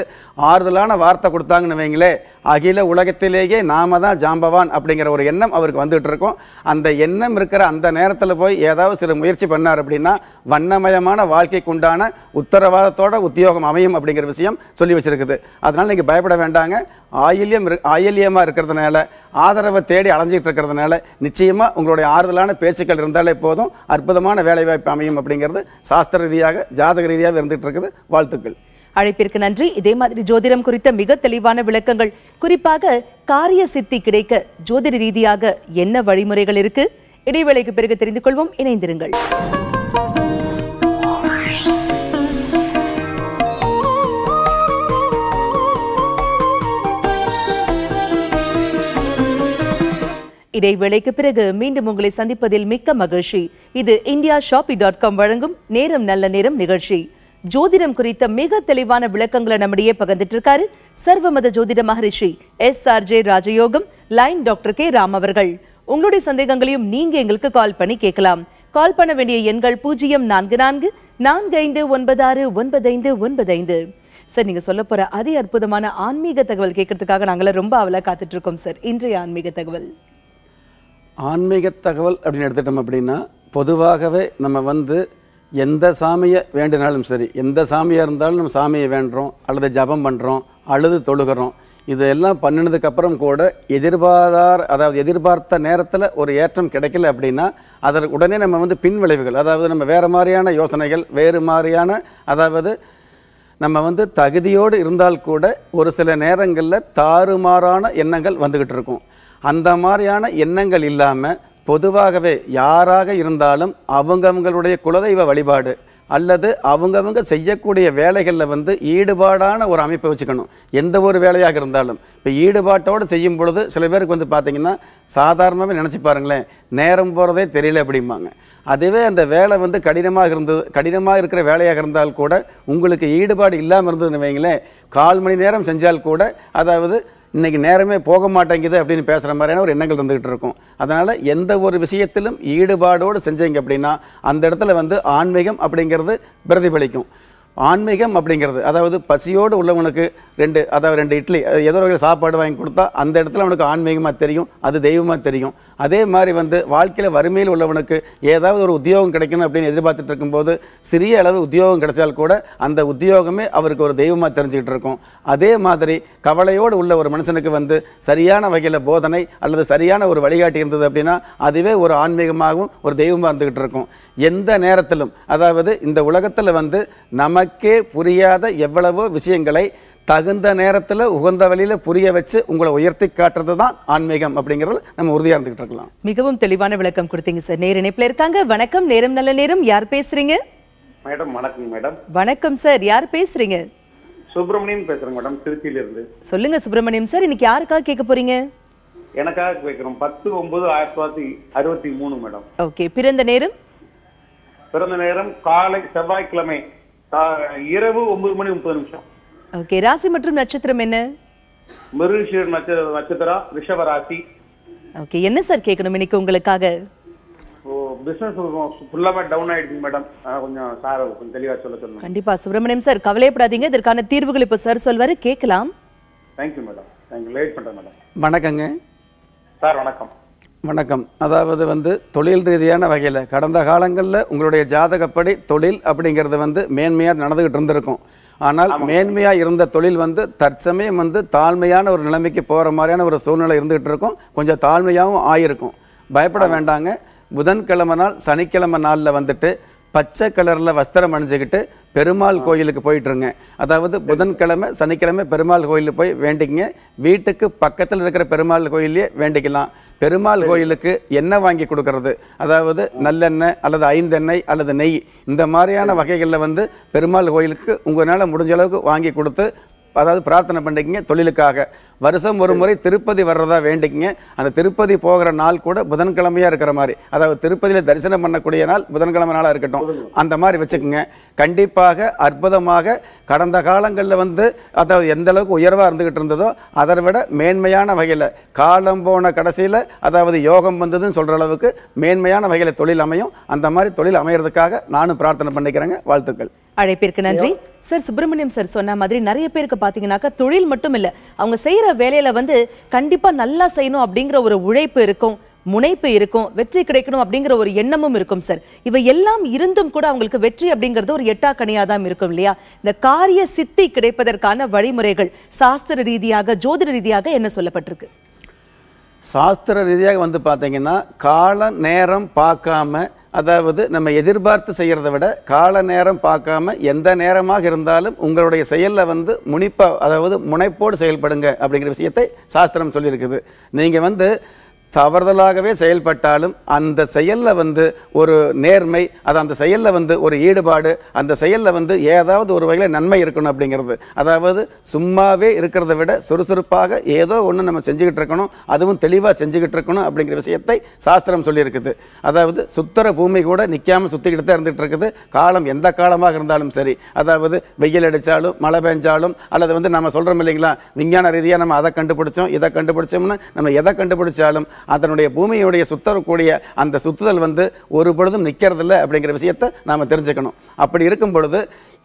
ஆறுதலான வார்த்தை கொடுத்தாங்கன்னு வைங்களே, அகில உலகத்திலேயே நாம தான் ஜாம்பவான் அப்படிங்கிற ஒரு எண்ணம் அவருக்கு வந்துட்டு இருக்கும். அந்த எண்ணம் இருக்கிற அந்த நேரத்தில் போய் ஏதாவது சில முயற்சி பண்ணார் அப்படின்னா வண்ணமயமான வாழ்க்கைக்கு உண்டான உத்தரவாதத்தோட உத்தியோகம் அமையும் அப்படிங்கிற விஷயம் சொல்லி வச்சிருக்குது. அதனால் நீங்கள் பயப்பட வேண்டாங்க. ஆயில்யமாக இருக்கிறதுனால, ஆதரவை தேடி அலைஞ்சிட்டு இருக்கிறதுனால நிச்சயமாக உங்களுடைய ஆறுதலான பேச்சுக்கள் இருந்தாலே போதும். அற்புதமான வேலைவாய்ப்பு அமையும் அப்படிங்கிறது சாஸ்திர ரீதியாக ஜாதக ரீதியாக இருந்துகிட்டு இருக்குது. வாழ்த்துக்கள். அழைப்பிற்கு நன்றி. இதே மாதிரி ஜோதிடம் குறித்த மிக தெளிவான விளக்கங்கள், குறிப்பாக காரிய சித்தி கிடைக்க ஜோதிட ரீதியாக என்ன வழிமுறைகள் இருக்கு, இடைவேளைக்கு பிறகு தெரிந்து கொள்வோம். இணைந்திருங்கள். இடைவேளைக்கு பிறகு மீண்டும் உங்களை சந்திப்பதில் மிக்க மகிழ்ச்சி. இது indiashopee.com வழங்கும் நேரம் நல்ல நேரம் நிகழ்ச்சி. ஜோதிடம் குறித்த மிக தெளிவான விளக்கங்களை நம்மிடையே பகிர்ந்துட்டு இருக்காரு சர்வமத ஜோதிட மகரிஷி SRJ ராஜயோகம் லைன் டாக்டர் கே ராம் அவர்கள். உங்களுடைய சந்தேகங்களையும் நீங்க எங்களுக்கு கால் பண்ணி கேட்கலாம். கால் பண்ண வேண்டிய எண்கள் 0444459595. சார், நீங்க சொல்ல போற அதே அற்புதமான ஆன்மீக தகவல் கேட்கறதுக்காக நாங்கள ரொம்ப அவலா காத்துட்டு இருக்கோம் சார். இன்றைய ஆன்மீக தகவல் அப்படின்னு எடுத்துட்டோம் அப்படின்னா, பொதுவாகவே நம்ம வந்து எந்த சாமியை வேண்டினாலும் சரி, எந்த சாமியாக இருந்தாலும் நம்ம சாமியை வேண்டுறோம் அல்லது ஜபம் பண்ணுறோம் அல்லது தொழுகிறோம். இதெல்லாம் பண்ணினதுக்கப்புறம் கூட எதிர்பார்த்த நேரத்தில் ஒரு ஏற்றம் கிடைக்கல அப்படின்னா அதற்கு உடனே நம்ம வந்து பின் விளைவுகள், அதாவது நம்ம வேறு மாதிரியான யோசனைகள், வேறு மாதிரியான, அதாவது நம்ம வந்து தகுதியோடு இருந்தால் கூட ஒரு சில நேரங்களில் தாறுமாறான எண்ணங்கள் வந்துக்கிட்டு இருக்கும். அந்த மாதிரியான எண்ணங்கள் இல்லாமல் பொதுவாகவே யாராக இருந்தாலும் அவங்கவுங்களுடைய குலதெய்வ வழிபாடு அல்லது அவங்கவங்க செய்யக்கூடிய வேலைகளில் வந்து ஈடுபாடான ஒரு அமைப்பை வச்சுக்கணும். எந்த ஒரு வேலையாக இருந்தாலும் இப்போ ஈடுபாட்டோடு செய்யும் பொழுது சில பேருக்கு வந்து பார்த்திங்கன்னா சாதாரணமாகவே நினச்சி பாருங்களேன், நேரம் போகிறதே தெரியல அப்படிம்பாங்க. அதுவே அந்த வேலை வந்து கடினமாக இருக்கிற வேலையாக இருந்தால் கூட உங்களுக்கு ஈடுபாடு இல்லாமல் இருந்ததுன்னு வைங்களேன், 1/4 மணி நேரம் செஞ்சால் கூட அதாவது இன்றைக்கி நேரமே போக மாட்டேங்குது அப்படின்னு பேசுகிற மாதிரியான ஒரு எண்ணங்கள் வந்துக்கிட்டு இருக்கும். அதனால் எந்த ஒரு விஷயத்திலும் ஈடுபாடோடு செஞ்சீங்க அப்படின்னா அந்த இடத்துல வந்து ஆன்மீகம் அப்படிங்கிறது பிரதிபலிக்கும். ஆன்மீகம் அப்படிங்கிறது அதாவது பசியோடு உள்ளவனுக்கு ரெண்டு இட்லி ஏதோ ஒரு சாப்பாடு வாங்கி கொடுத்தா அந்த இடத்துல அவனுக்கு ஆன்மீகமாக தெரியும், அது தெய்வமாக தெரியும். அதே மாதிரி வந்து வாழ்க்கையில் வறுமையில் உள்ளவனுக்கு ஏதாவது ஒரு உத்தியோகம் கிடைக்கணும் அப்படின்னு எதிர்பார்த்துட்டு இருக்கும்போது சிறிய அளவு உத்தியோகம் கிடைச்சால் கூட அந்த உத்தியோகமே அவருக்கு ஒரு தெய்வமாக தெரிஞ்சுக்கிட்டு இருக்கும். அதே மாதிரி கவலையோடு உள்ள ஒரு மனுஷனுக்கு வந்து சரியான வகையில் போதனை அல்லது சரியான ஒரு வழிகாட்டி இருந்தது அப்படின்னா அதுவே ஒரு ஆன்மீகமாகவும் ஒரு தெய்வமாக இருந்துகிட்டு இருக்கும். எந்த நேரத்திலும் அதாவது இந்த உலகத்தில் வந்து நமக்கே புரியாத எவ்வளவோ விஷயங்களை தகுந்த நேரத்தில் உகந்த வழியில் புரிய வச்சு உங்களை உயர்த்தி காட்டுறது தான் ஆன்மீகம் அப்படிங்கிறது நம்ம உறுதியாக இருந்துகிட்டு இருக்கலாம். மிகவும் தெளிவான விளக்கம் கொடுத்தீங்க சார். நேர இணைப்புல இருக்காங்க. வணக்கம், நேரம் நல்ல நேரம். யார் பேசுறீங்க? மேடம் வணக்கம். மேடம் வணக்கம் சார். யார் பேசுறீங்க? சுப்பிரமணியன் பேசுறேன் மேடம், திருச்சியில இருந்து. சொல்லுங்க சுப்பிரமணியம் சார், இன்னைக்கு யாருக்காக கேட்க போறீங்க? எனக்காக கேட்கிறோம். 10/9/1963 மேடம். ஓகே. பிறந்த நேரம்? பிறந்த நேரம் காலை செவ்வாய்க்கிழமை இரவு 9:30. ஓகே. ராசி மற்றும் நட்சத்திரம் என்ன? மிருகசீர நட்சத்திரம், ரிஷப ராசி. ஓகே. என்ன சார் கேட்கணும் இன்னைக்கு உங்களுக்காக? பிசினஸ் ஃபுல்லாவே டவுன் ஆயிடுச்சு மேடம், கொஞ்சம் சார் கொஞ்சம் தெளிவா சொல்லுங்க. கண்டிப்பா சுப்பிரமணியம் சார், கவலைப்படாதீங்க. இதற்கான தீர்வுகள் இப்ப சார் சொல்வாரு, கேட்கலாம். Thank you madam. தேங்க்யூ. லேட் பண்றேன் மேடம். வணக்கங்க சார். வணக்கம். வணக்கம். அதாவது வந்து தொழில் ரீதியான வகையில் கடந்த காலங்களில் உங்களுடைய ஜாதகப்படி தொழில் அப்படிங்கிறது வந்து மேன்மையாக நடந்துகிட்டு இருந்திருக்கும். ஆனால் மேன்மையாக இருந்த தொழில் வந்து தற்சமயம் வந்து தாழ்மையான ஒரு நிலைமைக்கு போகிற மாதிரியான ஒரு சூழ்நிலை இருந்துகிட்டு இருக்கும். கொஞ்சம் தாழ்மையாகவும் ஆயிருக்கும். பயப்பட வேண்டாங்க. புதன்கிழமை நாள் சனிக்கிழமை நாளில் வந்துட்டு பச்சை கலரில் வஸ்திரம் அணிஞ்சுக்கிட்டு பெருமாள் கோயிலுக்கு போயிட்டுருங்க. அதாவது புதன்கிழமை சனிக்கிழமை பெருமாள் கோயிலுக்கு போய் வேண்டிக்கங்க. வீட்டுக்கு பக்கத்தில் இருக்கிற பெருமாள் கோயிலே வேண்டிக்கலாம். பெருமாள் கோயிலுக்கு எண்ணெய் வாங்கி கொடுக்கறது, அதாவது நல்லெண்ணெய் அல்லது ஐந்தெண்ணெய் அல்லது நெய், இந்த மாதிரியான வகைகளில் வந்து பெருமாள் கோயிலுக்கு உங்களால் முடிஞ்ச அளவுக்கு வாங்கி கொடுத்து அதாவது பிரார்த்தனை பண்ணிக்கிங்க. தொழிலுக்காக வருஷம் ஒரு முறை திருப்பதி வர்றதா வேண்டிக்கிங்க. அந்த திருப்பதி போகிற நாள் கூட புதன்கிழமையாக இருக்கிற மாதிரி, அதாவது திருப்பதியில் தரிசனம் பண்ணக்கூடிய நாள் புதன்கிழமை நாளாக இருக்கட்டும், அந்த மாதிரி வச்சுக்கோங்க. கண்டிப்பாக அற்புதமாக கடந்த காலங்களில் வந்து அதாவது எந்த அளவுக்கு உயர்வாக இருந்துகிட்டு இருந்ததோ அதை விட மேன்மையான வகையில் காலம் போன கடைசியில் அதாவது யோகம் வந்ததுன்னு சொல்கிற அளவுக்கு மேன்மையான வகையில் தொழில் அமையும். அந்த மாதிரி தொழில் அமையறதுக்காக நானும் பிரார்த்தனை பண்ணிக்கிறேங்க. வாழ்த்துக்கள். அழைப்பிற்கு நன்றி சார். சுப்பிரமணியம் சார் சொன்ன மாதிரி நிறைய பேருக்கு பாத்தீங்கன்னாக்கா தொழில் மட்டும் இல்ல, அவங்க செய்யற வேலையில வந்து கண்டிப்பா நல்லா செய்யணும் அப்படிங்கிற ஒரு உழைப்பு இருக்கும், முனைப்பு இருக்கும், வெற்றி கிடைக்கணும் அப்படிங்கிற ஒரு எண்ணமும் இருக்கும் சார். இவை எல்லாம் இருந்தும் கூட அவங்களுக்கு வெற்றி அப்படிங்கிறது ஒரு எட்டாக்கனியாதான் இருக்கும் இல்லையா? இந்த காரிய சித்தி கிடைப்பதற்கான வழிமுறைகள் சாஸ்திர ரீதியாக ஜோதிட ரீதியாக என்ன சொல்லப்பட்டிருக்கு? சாஸ்திர ரீதியாக வந்து பார்த்தீங்கன்னா கால நேரம் பார்க்காம, அதாவது நம்ம எதிர்பார்த்து செய்கிறத விட கால நேரம் பார்க்காம எந்த நேரமாக இருந்தாலும் உங்களுடைய செயலில் வந்து அதாவது முனைப்போடு செயல்படுங்க அப்படிங்கிற விஷயத்தை சாஸ்திரம் சொல்லியிருக்குது. நீங்கள் வந்து தவறுதலாகவே செயல்பட்டாலும் அந்த செயலில் வந்து ஒரு நேர்மை, அது அந்த செயலில் வந்து ஒரு ஈடுபாடு, அந்த செயலில் வந்து ஏதாவது ஒரு வகையில் நன்மை இருக்கணும் அப்படிங்கிறது. அதாவது சும்மாவே இருக்கிறத விட சுறுசுறுப்பாக ஏதோ ஒன்று நம்ம செஞ்சுக்கிட்டு இருக்கணும், அதுவும் தெளிவாக செஞ்சுக்கிட்டு இருக்கணும் அப்படிங்கிற விஷயத்தை சாஸ்திரம் சொல்லியிருக்குது. அதாவது சுத்தர பூமி கூட நிற்காமல் சுற்றிக்கிட்டு தான் இருந்துகிட்டு இருக்குது. காலம் எந்த காலமாக இருந்தாலும் சரி, அதாவது வெயில் அடித்தாலும் மழை பெஞ்சாலும் அல்லது வந்து நம்ம சொல்கிறோம் இல்லைங்களா, விஞ்ஞான ரீதியாக நம்ம அதை கண்டுபிடிச்சோம் இதை கண்டுபிடிச்சோம்னு நம்ம எதை கண்டுபிடிச்சாலும் அதனுடைய பூமியுடைய சுத்தரக்கூடிய அந்த சுத்துதல் வந்து ஒரு பொழுதும் நிற்கிறதில்லை அப்படிங்கிற விஷயத்தை நாம் தெரிஞ்சுக்கணும். அப்படி இருக்கும் பொழுது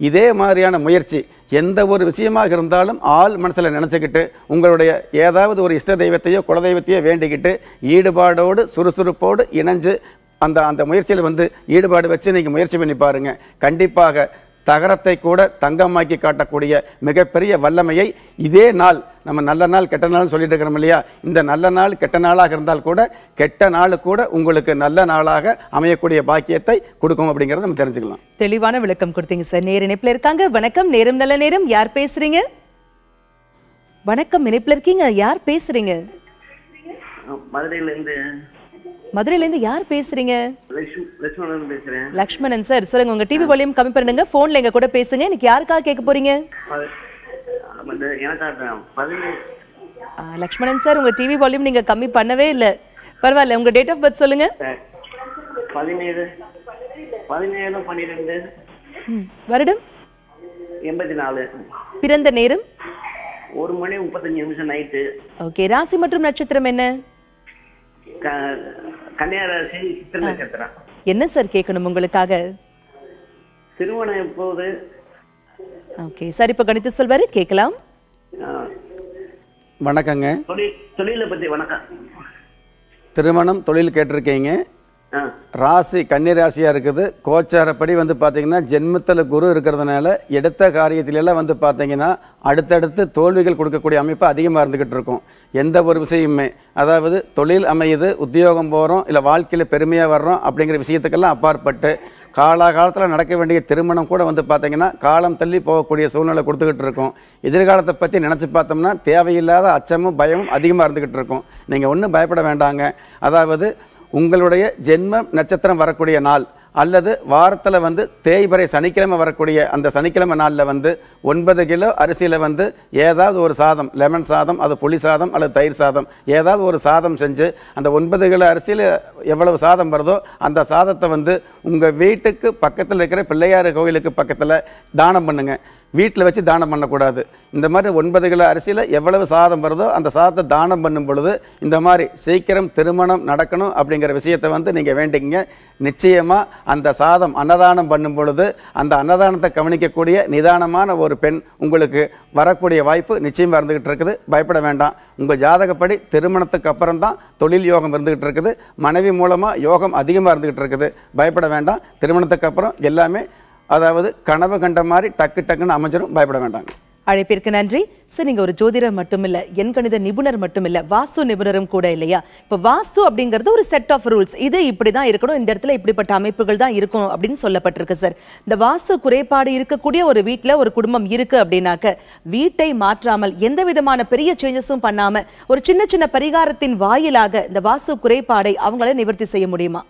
இதே மாதிரியான முயற்சி எந்த ஒரு விஷயமாக இருந்தாலும் ஆள் மனசில் நினச்சிக்கிட்டு உங்களுடைய ஏதாவது ஒரு இஷ்ட தெய்வத்தையோ குலதெய்வத்தையோ வேண்டிக்கிட்டு ஈடுபாடோடு சுறுசுறுப்போடு இணைஞ்சு அந்த முயற்சியில் வந்து ஈடுபாடு வச்சு நீங்கள் முயற்சி பண்ணி பாருங்கள். கண்டிப்பாக தகரத்தை கூட தங்கமாக்கி காட்டக்கூடிய மிகப்பெரிய வல்லமையை இதே நாள், நம்ம நல்ல நாள் கெட்ட நாள் சொல்லிட்டு இருக்கிறோம் இல்லையா, இந்த நல்ல நாள் கெட்ட நாளாக இருந்தால் கூட கெட்ட நாள் கூட உங்களுக்கு நல்ல நாளாக அமையக்கூடிய பாக்கியத்தை கொடுக்கும் அப்படிங்கிறத நம்ம தெரிஞ்சுக்கலாம். தெளிவான விளக்கம் கொடுத்தீங்க சார். நேர இணைப்புல இருக்காங்க. வணக்கம், நேரம் நல்ல நேரம். யார் பேசுறீங்க? வணக்கம், இணைப்புல இருக்கீங்க. யார் பேசுறீங்க? மதுரையில இருந்து யார் பேசுறீங்க? லட்சுமணன் பேசுறேன். லக்ஷ்மணன் சார், சொல்லுங்க. உங்க டிவி வால்யூம் கம்மி பண்ணுங்க, போன்ல எங்க கூட பேசுங்க. இன்னைக்கு யாருக்காக கேட்க போறீங்க? லக்ஷ்மணன் சார், உங்க டிவி வால்யூம் நீங்க கம்மி பண்ணவே இல்ல. பரவாயில்ல, உங்க டேட் ஆஃப் பர்த் சொல்லுங்க. 17/12 வருடம் 84. பிறந்த நேரம் 1:35 நைட்டு. ஓகே. ராசி மற்றும் நட்சத்திரம் என்ன? கன்னியா ராசி, சித்திரை நட்சத்திரம். என்ன சார் கேட்கணும் உங்களுக்காக? திருமணம் எப்போது, ஓகே சார், இப்ப கணித்து சொல்வாரு, கேட்கலாம். வணக்கங்க. தொழிலை பத்தி வணக்கம். திருமணம் தொழில் கேட்டிருக்கீங்க. ராசி கன்னி ராசியாக இருக்குது. கோச்சாரப்படி வந்து பார்த்தீங்கன்னா ஜென்மத்தில் குரு இருக்கிறதுனால எடுத்த காரியத்திலெல்லாம் வந்து பார்த்தீங்கன்னா அடுத்தடுத்து தோல்விகள் கொடுக்கக்கூடிய அமைப்பு அதிகமாக இருந்துக்கிட்டு இருக்கும். எந்த ஒரு விஷயமுமே, அதாவது தொழில் அமையுது, உத்தியோகம் போகிறோம், இல்லை வாழ்க்கையில் பெருமையாக வர்றோம் அப்படிங்கிற விஷயத்துக்கெல்லாம் அப்பாற்பட்டு காலகாலத்தில் நடக்க வேண்டிய திருமணம் கூட வந்து பார்த்தீங்கன்னா காலம் தள்ளி போகக்கூடிய சூழ்நிலை கொடுத்துக்கிட்டு இருக்கும். எதிர்காலத்தை பற்றி நினச்சி பார்த்தோம்னா தேவையில்லாத அச்சமும் பயமும் அதிகமாக இருந்துக்கிட்டு இருக்கும். நீங்கள் ஒன்றும் பயப்பட வேண்டாங்க. அதாவது உங்களுடைய ஜென்ம நட்சத்திரம் வரக்கூடிய நாள் அல்லது வாரத்தில் வந்து தேய்பிறை சனிக்கிழமை வரக்கூடிய அந்த சனிக்கிழமை நாளில் வந்து 9 கிலோ அரிசியில் வந்து ஏதாவது ஒரு சாதம், லெமன் சாதம், அது புளி சாதம் அல்லது தயிர் சாதம், ஏதாவது ஒரு சாதம் செஞ்சு அந்த 9 கிலோ அரிசியில் எவ்வளவு சாதம் வருதோ அந்த சாதத்தை வந்து உங்கள் வீட்டுக்கு பக்கத்தில் இருக்கிற பிள்ளையார் கோவிலுக்கு பக்கத்தில் தானம் பண்ணுங்க. வீட்டில் வச்சு தானம் பண்ணக்கூடாது. இந்த மாதிரி 9 கிலோ அரிசியில் எவ்வளவு சாதம் வருதோ அந்த சாதத்தை தானம் பண்ணும் பொழுது இந்த மாதிரி சீக்கிரம் திருமணம் நடக்கணும் அப்படிங்கிற விஷயத்தை வந்து நீங்கள் வேண்டிங்க. நிச்சயமாக அந்த சாதம் அன்னதானம் பண்ணும் பொழுது அந்த அன்னதானத்தை கவனிக்கக்கூடிய நிதானமான ஒரு பெண் உங்களுக்கு வரக்கூடிய வாய்ப்பு நிச்சயமாக இருந்துகிட்டு இருக்குது. பயப்பட வேண்டாம். உங்கள் ஜாதகப்படி திருமணத்துக்கு அப்புறம் தான் தொழில் யோகம் இருந்துகிட்டு இருக்குது. மனைவி மூலமாக யோகம் அதிகமாக இருந்துகிட்டு இருக்குது. பயப்பட வேண்டாம். திருமணத்துக்கு அப்புறம் எல்லாமே அதாவது கனவு கண்ட மாதிரி டக்கு டக்குன்னு அமைஞ்சிடும். பயப்பட வேண்டாங்க. அழைப்பிற்கு நன்றி சார். நீங்க ஒரு ஜோதிடர் மட்டுமில்ல, எண்கணித நிபுணர் மட்டுமில்ல, வாஸ்து நிபுணரும் கூட இல்லையா? இப்ப வாஸ்து அப்படிங்கிறது ஒரு செட் ஆஃப் ரூல்ஸ். இது இப்படிதான் இருக்கணும், இந்த இடத்துல இப்படிப்பட்ட அமைப்புகள் தான் இருக்கணும் அப்படின்னு சொல்லப்பட்டிருக்கு சார். இந்த வாஸ்து குறைபாடு இருக்கக்கூடிய ஒரு வீட்டுல ஒரு குடும்பம் இருக்கு அப்படின்னாக்க வீட்டை மாற்றாமல் எந்த விதமான பெரிய சேஞ்சஸும் பண்ணாம ஒரு சின்ன சின்ன பரிகாரத்தின் வாயிலாக இந்த வாஸ்து குறைபாடை அவங்களால நிவர்த்தி செய்ய முடியுமா?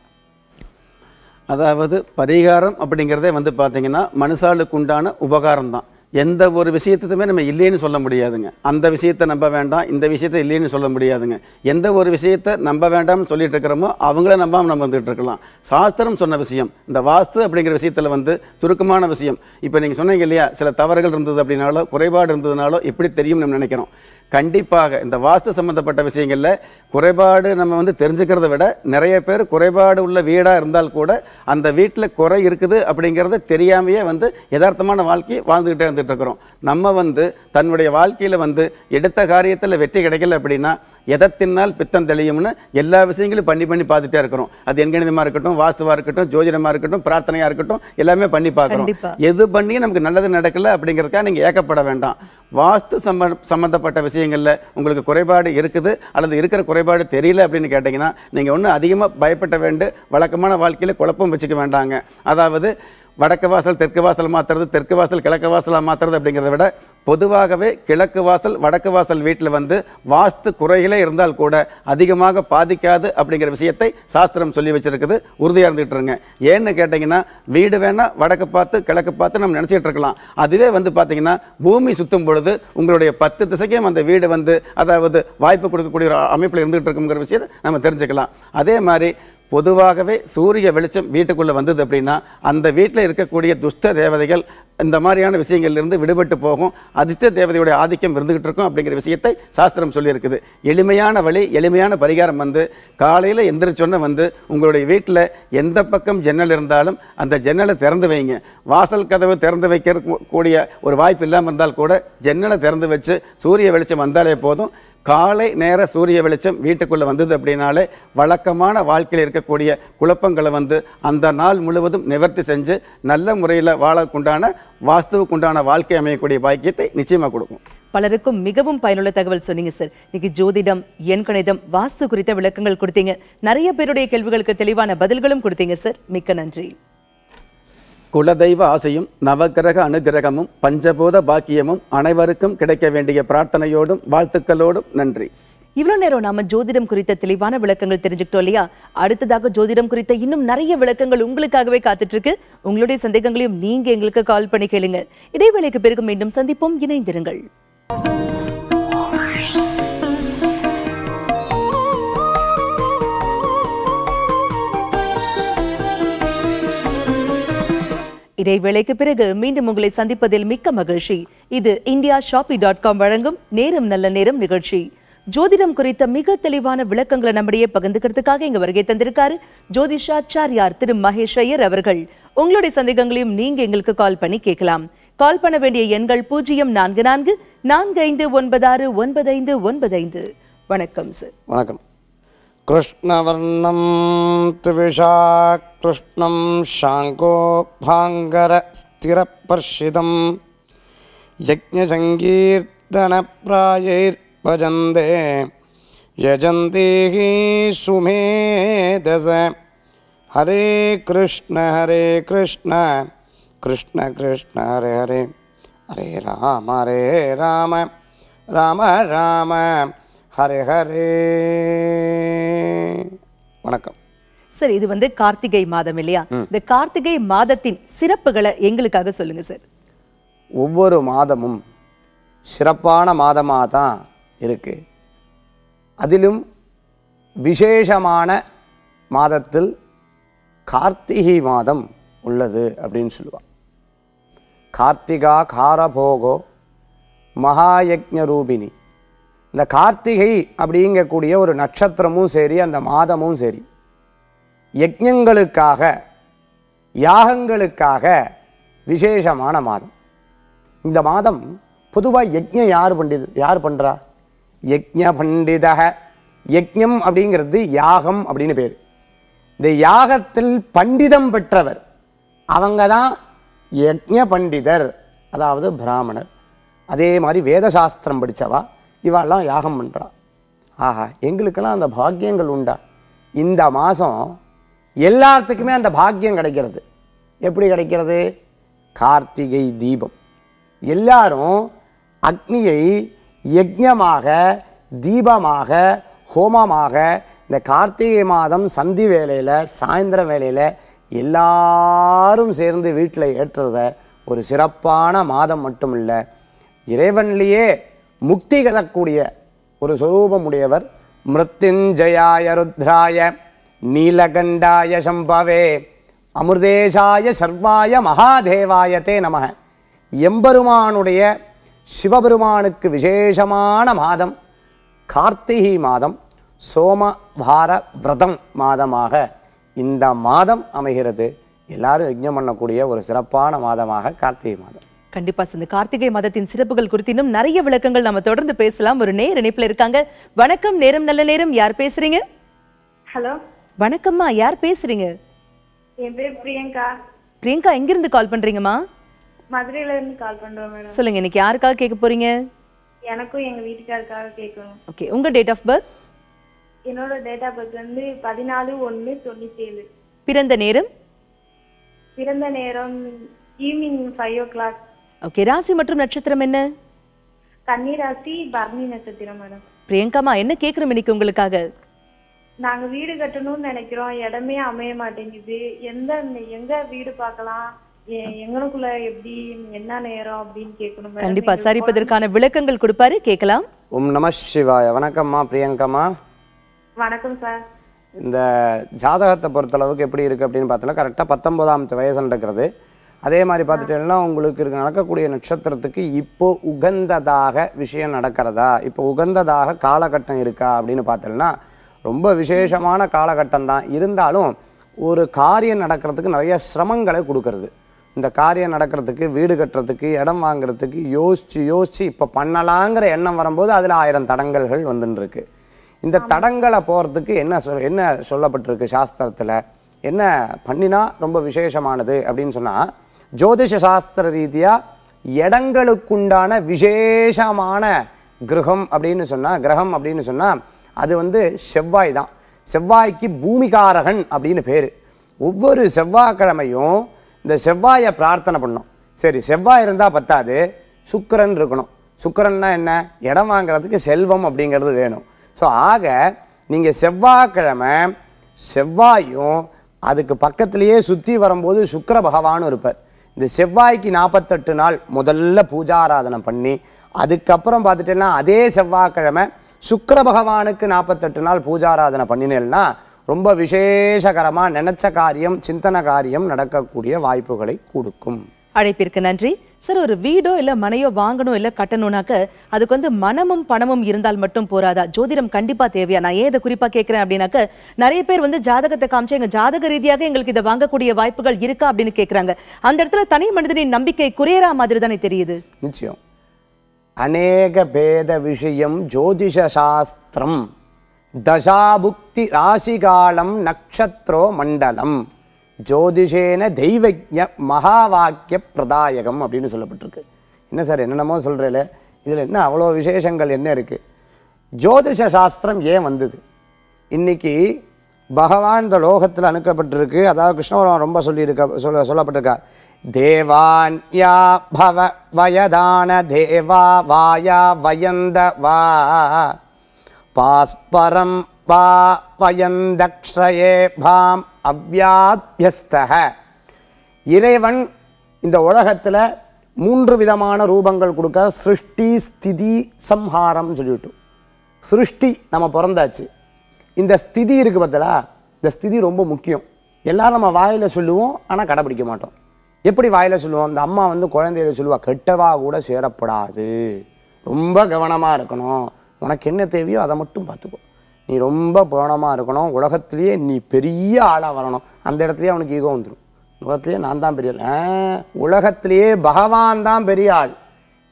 அதாவது பரிகாரம் அப்படிங்கிறதே வந்து பார்த்தீங்கன்னா மனுஷாளுக்கு உண்டான உபகாரம் தான். எந்த ஒரு விஷயத்துக்குமே நம்ம இல்லைன்னு சொல்ல முடியாதுங்க. அந்த விஷயத்தை நம்ப வேண்டாம், இந்த விஷயத்தை இல்லைன்னு சொல்ல முடியாதுங்க. எந்த ஒரு விஷயத்தை நம்ப வேண்டாம்னு சொல்லிட்டு இருக்கிறோமோ அவங்கள நம்பாமல் நம்ம வந்துட்டு இருக்கலாம். சாஸ்திரம் சொன்ன விஷயம் இந்த வாஸ்து அப்படிங்கிற விஷயத்தில் வந்து சுருக்கமான விஷயம். இப்போ நீங்கள் சொன்னீங்க இல்லையா, சில தவறுகள் இருந்தது அப்படின்னாலோ குறைபாடு இருந்ததுனாலோ எப்படி தெரியும் நம்ம நினைக்கிறோம். கண்டிப்பாக இந்த வாஸ்து சம்பந்தப்பட்ட விஷயங்களில் குறைபாடு நம்ம வந்து தெரிஞ்சுக்கிறத விட நிறைய பேர் குறைபாடு உள்ள வீடாக இருந்தால் கூட அந்த வீட்டில் குறை இருக்குது அப்படிங்கிறத தெரியாமையே வந்து யதார்த்தமான வாழ்க்கையை வாழ்ந்துக்கிட்டே இருந்துகிட்டு இருக்கிறோம். நம்ம வந்து தன்னுடைய வாழ்க்கையில் வந்து எடுத்த காரியத்தில் வெற்றி கிடைக்கல அப்படின்னா எதத்தினால் பித்தம் தெளியும்னு எல்லா விஷயங்களும் பண்ணி பார்த்துட்டே இருக்கிறோம். அது எண்கணிதமாக இருக்கட்டும், வாஸ்துவாக இருக்கட்டும், ஜோதிடமாக இருக்கட்டும், பிரார்த்தனையாக இருக்கட்டும், எல்லாமே பண்ணி பார்க்குறோம். எது பண்ணி நமக்கு நல்லது நடக்கல அப்படிங்கிறதுக்காக நீங்கள் ஏக்கப்பட வேண்டாம். வாஸ்து சம்பந்தப்பட்ட விஷயங்களில் உங்களுக்கு குறைபாடு இருக்குது அல்லது இருக்கிற குறைபாடு தெரியல அப்படின்னு கேட்டிங்கன்னா நீங்கள் ஒன்றும் அதிகமாக பயப்பட வேண்டும். வழக்கமான வாழ்க்கையில் குழப்பம் வச்சுக்க வேண்டாங்க. அதாவது வடக்கு வாசல் தெற்கு வாசல் மாற்றுறது, தெற்கு வாசல் கிழக்கு வாசலாக மாற்றுறது அப்படிங்கிறத விட பொதுவாகவே கிழக்கு வாசல் வடக்கு வாசல் வீட்டில் வந்து வாஸ்து குறைகளே இருந்தால் கூட அதிகமாக பாதிக்காது அப்படிங்கிற விஷயத்தை சாஸ்திரம் சொல்லி வச்சிருக்குது. உறுதியாக இருந்துகிட்டு இருங்க. ஏன்னு கேட்டிங்கன்னா வீடு வேணால் வடக்கு பார்த்து கிழக்கு பார்த்து நம்ம நினச்சிட்டு இருக்கலாம். அதுவே வந்து பார்த்தீங்கன்னா பூமி சுற்றும் பொழுது உங்களுடைய 10 திசைக்கும் அந்த வீடு வந்து அதாவது வாய்ப்பு கொடுக்கக்கூடிய ஒரு அமைப்பில் இருந்துகிட்டு இருக்குங்கிற விஷயத்தை நம்ம தெரிஞ்சுக்கலாம். அதே மாதிரி பொதுவாகவே சூரிய வெளிச்சம் வீட்டுக்குள்ளே வந்தது அப்படின்னா அந்த வீட்டில் இருக்கக்கூடிய துஷ்ட தேவதைகள் இந்த மாதிரியான விஷயங்கள்லேருந்து விடுபட்டு போகும். அதிர்ஷ்ட தேவதையுடைய ஆதிக்கம் இருந்துகிட்டு இருக்கும் அப்படிங்கிற விஷயத்தை சாஸ்திரம் சொல்லியிருக்குது. எளிமையான வழி, எளிமையான பரிகாரம் வந்து காலையில் எந்திரிச்சோன்னே வந்து உங்களுடைய வீட்டில் எந்த பக்கம் ஜன்னல் இருந்தாலும் அந்த ஜன்னலை திறந்து வைங்க. வாசல் கதவு திறந்து வைக்கக்கூடிய ஒரு வாய்ப்பு இல்லாமல் இருந்தால் கூட ஜன்னலை திறந்து வச்சு சூரிய வெளிச்சம் வந்தாலே போதும். காலை நேர சூரிய வெளிச்சம் வீட்டுக்குள்ளே வந்தது அப்படின்னாலே வழக்கமான வாழ்க்கையில் இருக்கக்கூடிய குழப்பங்களை வந்து அந்த நாள் முழுவதும் நிவர்த்தி செஞ்சு நல்ல முறையில் வாழக்குண்டான வாஸ்துவுக்குண்டான வாழ்க்கை அமையக்கூடிய பாக்கியத்தை நிச்சயமாக கொடுக்கும். பலருக்கும் மிகவும் பயனுள்ள தகவல் சொன்னீங்க சார். இன்னைக்கு ஜோதிடம், எண்கணிதம், வாஸ்து குறித்த விளக்கங்கள் கொடுத்தீங்க. நிறைய பேருடைய கேள்விகளுக்கு தெளிவான பதில்களும் கொடுத்தீங்க சார். மிக்க நன்றி. குலதெய்வ ஆசையும் நவகிரக அனுகிரகமும் பஞ்சபூத பாக்கியமும் அனைவருக்கும் கிடைக்க வேண்டிய பிரார்த்தனையோடும் வாழ்த்துக்களோடும் நன்றி. இவ்வளவு நேரம் நாம ஜோதிடம் குறித்த தெளிவான விளக்கங்கள் தெரிஞ்சுக்கிட்டோம் இல்லையா? அடுத்ததாக ஜோதிடம் குறித்த இன்னும் நிறைய விளக்கங்கள் உங்களுக்காகவே காத்துட்டு இருக்கு. உங்களுடைய சந்தேகங்களையும் நீங்க எங்களுக்கு கால் பண்ணி கேளுங்க. இடைவேளைக்கு பிறகு மீண்டும் சந்திப்போம். இணைந்திருங்கள். இடைவேளைக்கு பிறகு மீண்டும் உங்களை சந்திப்பதில் மிக்க மகிழ்ச்சி. இது indiashopee.com வழங்கும் நேரம் நல்ல நேரம் நிகழ்ச்சி. ஜோதிடம் குறித்த மிக தெளிவான விளக்கங்களை நம்மிடையே பகிர்ந்துக்கிறதுக்காக இங்க வருகை தந்திருக்காரு ஜோதிஷாச்சாரியார் திரு மகேஷ் ஐயர் அவர்கள். உங்களுடைய சந்தேகங்களையும் நீங்க எங்களுக்கு கால் பண்ணி கேட்கலாம். கால் பண்ண வேண்டிய எண்கள் 044459969595. வணக்கம் சார். வணக்கம். கிருஷ்ணவர்ணம் திவிஷா கிருஷ்ணம் ஷாங்கோ பாங்கர ஸ்திரபர்ஷிதம் யஜ்ஞசங்கீர்த்தன பிராயைர் பஜந்தே யஜந்தேஹி சுமேதஸ. ஹரே கிருஷ்ண கிருஷ்ண கிருஷ்ண ஹரே ஹரே, ஹரே ராம ராம ராம ஹரே ஹரே. வணக்கம் சார். இது கார்த்திகை மாதம் இல்லையா? இந்த கார்த்திகை மாதத்தின் சிறப்புகளை எங்களுக்காக சொல்லுங்க சார். ஒவ்வொரு மாதமும் சிறப்பான மாதமாக தான் இருக்கு. அதிலும் விசேஷமான மாதத்தில் கார்த்திகை மாதம் உள்ளது அப்படின்னு சொல்லுவாள். கார்த்திகா காரபோகோ மகாயஜ்ஞ ரூபிணி. இந்த கார்த்திகை அப்படிங்கக்கூடிய ஒரு நட்சத்திரமும் சரி, அந்த மாதமும் சரி, யஜ்ஞங்களுக்காக யாகங்களுக்காக விசேஷமான மாதம். இந்த மாதம் பொதுவாக யஜ்ஞம் யார் பண்ணுறா? யஜ்ஞ பண்டிதக. யஜ்ஞம் அப்படிங்கிறது யாகம் அப்படின்னு பேர். இந்த யாகத்தில் பண்டிதம் பெற்றவர் அவங்க தான் யஜ்ஞ பண்டிதர், அதாவது பிராமணர். அதே மாதிரி வேதசாஸ்திரம் படித்தவா இவாளெல்லாம் யாகம் பண்ணுறா. ஆஹா, எங்களுக்கெல்லாம் அந்த பாக்கியங்கள் உண்டா? இந்த மாதம் எல்லாத்துக்குமே அந்த பாக்கியம் கிடைக்கிறது. எப்படி கிடைக்கிறது? கார்த்திகை தீபம். எல்லாரும் அக்னியை யஜ்ஞமாக, தீபமாக, ஹோமமாக இந்த கார்த்திகை மாதம் சந்தி வேளையில், சாயந்தரம் வேளையில் எல்லாரும் சேர்ந்து வீட்டில் ஏற்றுறத ஒரு சிறப்பான மாதம் மட்டும் இல்லை, இறைவன்லேயே முக்தி கதக்கூடிய ஒரு சொரூபம் உடையவர். மிருத்யுஞ்சயாய ருத்ராய நீலகண்டாய சம்பவே அமிர்தேசாய சர்வாய மகாதேவாய தே நமக. எம்பெருமானுடைய சிவபெருமானுக்கு விசேஷமான மாதம் கார்த்திகை மாதம். சோமவார விரதம் மாதமாக இந்த மாதம் அமைகிறது. எல்லாரும் யஜ்ஞம் பண்ணக்கூடிய ஒரு சிறப்பான மாதமாக கார்த்திகை மாதம். கண்டிப்பா சார். இந்த கார்த்திகை மாதத்தின் சிறப்புகள் குறித்து இன்னும் நிறைய விளக்கங்கள் நம்ம தொடர்ந்து பேசலாம். ஒரு நேர இணைப்புல இருக்காங்க. வணக்கம், நேரம் நல்ல நேரம். யார் பேசுறீங்க? ஹலோ, வணக்கம்மா, யார் பேசுறீங்க? என் பேர் பிரியங்கா. பிரியங்கா, எங்கிருந்து கால் பண்றீங்கம்மா? மதுரையில இருந்து கால் பண்றோம் மேடம். சொல்லுங்க, இன்னைக்கு யாருக்காக கேட்க போறீங்க? எனக்கும் எங்க வீட்டுக்காருக்காக கேட்கணும். ஓகே, உங்க டேட் ஆஃப் பர்த்? என்னோட டேட் ஆஃப் பர்த் 14/1/97. பிறந்த நேரம்? பிறந்த நேரம் ஈவினிங் 5 o'clock. ஓகே, ராசி மற்றும் நட்சத்திரம் என்ன? கன்னி ராசி, பரணி நட்சத்திரம் மேடம். பிரியங்காமா, என்ன கேட்கணும் இன்னைக்கு உங்களுக்காக? நாங்க வீடு கட்டணும்னு நினைக்கிறோம், இடமே அமைய மாட்டேங்குது. எங்க வீடு பார்க்கலாம், எங்களுக்குள்ள எப்படி, என்ன நேரம் அப்படின்னு கேட்கணும். கண்டிப்பா சார், இப்ப இதற்கான விளக்கங்கள் கொடுப்பாரு, கேட்கலாம். ஓம் நம சிவாய. வணக்கம்மா பிரியங்கம்மா. வணக்கம் சார். இந்த ஜாதகத்தை பொறுத்தளவுக்கு எப்படி இருக்குது அப்படின்னு பார்த்தோன்னா கரெக்டாக 19ஆம் வயசு நடக்கிறது. அதே மாதிரி பார்த்துட்டேன்னா உங்களுக்கு நடக்கக்கூடிய நட்சத்திரத்துக்கு இப்போ உகந்ததாக விஷயம் நடக்கிறதா, இப்போ உகந்ததாக காலகட்டம் இருக்கா அப்படின்னு பார்த்தோம்னா ரொம்ப விசேஷமான காலகட்டம் தான். இருந்தாலும் ஒரு காரியம் நடக்கிறதுக்கு நிறைய சிரமங்களை கொடுக்கறது. இந்த காரியம் நடக்கிறதுக்கு, வீடு கட்டுறதுக்கு, இடம் வாங்குறதுக்கு யோசித்து இப்போ பண்ணலாங்கிற எண்ணம் வரும்போது அதில் 1000 தடங்கல்கள் வந்துருக்கு. இந்த தடங்களை போகிறதுக்கு என்ன சொல்லப்பட்டிருக்கு சாஸ்திரத்தில், என்ன பண்ணினா ரொம்ப விசேஷமானது அப்படின்னு சொன்னால், ஜோதிஷ சாஸ்திர ரீதியாக இடங்களுக்குண்டான விசேஷமான கிரகம் அப்படின்னு சொன்னால் அது செவ்வாய் தான். செவ்வாய்க்கு பூமிகாரகன் அப்படின்னு பேர். ஒவ்வொரு செவ்வாய்க்கிழமையும் இந்த செவ்வாயை பிரார்த்தனை பண்ணோம். சரி, செவ்வாய் இருந்தால் பத்தாது, சுக்கிரன் இருக்கணும். சுக்கிரன்னா என்ன? இடம் வாங்குறதுக்கு செல்வம் அப்படிங்கிறது வேணும். ஸோ ஆக நீங்கள் செவ்வாய்க்கிழமை செவ்வாயும் அதுக்கு பக்கத்திலேயே சுற்றி வரும்போது சுக்கிர பகவானும் இருப்பார். இந்த செவ்வாய்க்கு 48 நாள் முதல்ல பூஜாராதனை பண்ணி, அதுக்கப்புறம் பார்த்துட்டேன்னா அதே செவ்வாய்க்கிழமை சுக்கிர பகவானுக்கு 48 நாள் பூஜாராதனை பண்ணினேன்னா ரொம்ப விசேஷகரமாக நினச்ச காரியம், சிந்தன காரியம் நடக்கக்கூடிய வாய்ப்புகளை கொடுக்கும். அழைப்பிற்கு நன்றி சார். ஒரு வீடோ இல்ல மனையோ வாங்கணும் இல்ல கட்டணும்னாக்க அதுக்கு வந்து மனமும் பணமும் இருந்தால் மட்டும் போராதா, ஜோதிடம் கண்டிப்பா தேவையா? நான் ஏன் இதை குறிப்பா கேட்கிறேன் அப்படின்னாக்க நிறைய பேர் வந்து ஜாதகத்தை காமிச்சு எங்க ஜாதக ரீதியாக எங்களுக்கு இதை வாங்கக்கூடிய வாய்ப்புகள் இருக்கா அப்படின்னு கேட்கறாங்க. அந்த இடத்துல தனி மனிதனின் நம்பிக்கை குறையறா மாதிரி தானே தெரியுது. நிச்சயம் அநேக பேத விஷயம் ஜோதிஷ சாஸ்திரம் தசாபுக்தி ராசிகாலம் நக்ஷத்ரோ மண்டலம் ஜோதிஷேன தெய்வஜ மகாவாக்கிய பிரதாயகம் அப்படின்னு சொல்லப்பட்டிருக்கு. என்ன சார் என்னென்னமோ சொல்கிறேல, இதில் என்ன அவ்வளோ விசேஷங்கள் என்ன இருக்குது? ஜோதிஷ சாஸ்திரம் ஏன் வந்தது? இன்னைக்கு பகவான் இந்த லோகத்தில் அனுப்பப்பட்டிருக்கு. அதாவது கிருஷ்ணபுரம் ரொம்ப சொல்லப்பட்டிருக்கா, தேவான் யா பவ வயதான தேவா வாயா வயந்த வா பாஸ்பரம் வா வயந்தக்ஷயே பாம் அவ்யாபியஸ்தக. இறைவன் இந்த உலகத்தில் 3 விதமான ரூபங்கள் கொடுக்க, சிருஷ்டி ஸ்திதி சம்ஹாரம் சொல்லிவிட்டு. சிருஷ்டி நம்ம பிறந்தாச்சு, இந்த ஸ்திதி இருக்குது பார்த்தலா, இந்த ஸ்திதி ரொம்ப முக்கியம். எல்லாரும் நம்ம வாயில் சொல்லுவோம், ஆனால் கடைப்பிடிக்க மாட்டோம். எப்படி வாயில் சொல்லுவோம்? இந்த அம்மா வந்து குழந்தையில சொல்லுவா, கெட்டவா கூட சேரப்படாது, ரொம்ப கவனமாக இருக்கணும், உனக்கு என்ன தேவையோ அதை மட்டும் பார்த்துக்கோ, நீ ரொம்ப கவனமாக இருக்கணும், உலகத்திலேயே நீ பெரிய ஆளாக வரணும். அந்த இடத்துலையே அவனுக்கு ஈகோ வந்துடும். உலகத்திலேயே நான் தான் பெரிய ஆள், உலகத்திலேயே பகவான் தான் பெரிய ஆள்,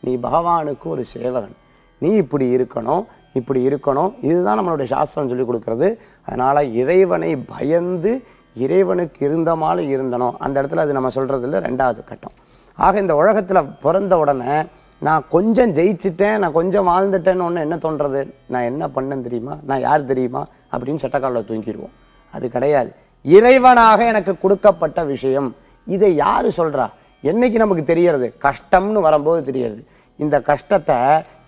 நீ பகவானுக்கு ஒரு சேவகன், நீ இப்படி இருக்கணும் இப்படி இருக்கணும். இதுதான் நம்மளுடைய சாஸ்திரம் சொல்லி கொடுக்கறது. அதனால் இறைவனை பயந்து இறைவனுக்கு இருந்த மாதிரி இருந்தணும். அந்த இடத்துல அது நம்ம சொல்கிறதில்ல 2வது கட்டம். ஆக இந்த உலகத்தில் பிறந்த உடனே நான் கொஞ்சம் ஜெயிச்சிட்டேன், நான் கொஞ்சம் வாழ்ந்துட்டேன்னு ஒன்று என்ன தோன்றது? நான் என்ன பண்ணேன்னு தெரியுமா, நான் யார் தெரியுமா அப்படின்னு சட்டக்காலில் தூங்கிடுவோம். அது கிடையாது. இறைவனாக எனக்கு கொடுக்கப்பட்ட விஷயம். இதை யார் சொல்கிறா? என்னைக்கு நமக்கு தெரியறது? கஷ்டம்னு வரும்போது தெரியறது. இந்த கஷ்டத்தை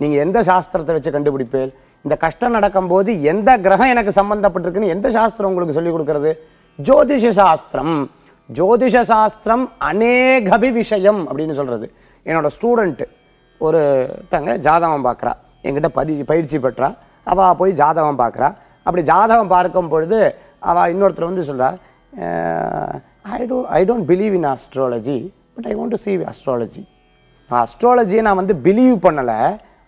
நீங்கள் எந்த சாஸ்திரத்தை வச்சு கண்டுபிடிப்பேன்? இந்த கஷ்டம் நடக்கும்போது எந்த கிரகம் எனக்கு சம்பந்தப்பட்டிருக்குன்னு எந்த சாஸ்திரம் உங்களுக்கு சொல்லிக் கொடுக்கறது? ஜோதிஷ சாஸ்திரம். ஜோதிஷ சாஸ்திரம் அநேகபி விஷயம் அப்படின்னு சொல்கிறது. என்னோட ஸ்டூடெண்ட்டு ஒருத்தங்க ஜாதகம் பார்க்குறா, என்கிட்ட பயிற்சி பெற்றா, அவள் போய் ஜாதகம் பார்க்குறா. அப்படி ஜாதகம் பார்க்கும் பொழுது அவள் இன்னொருத்தர் வந்து சொல்கிறா, I don't believe in astrology but I want to see astrology. அஸ்ட்ராலஜியை நான் வந்து பிலீவ் பண்ணலை,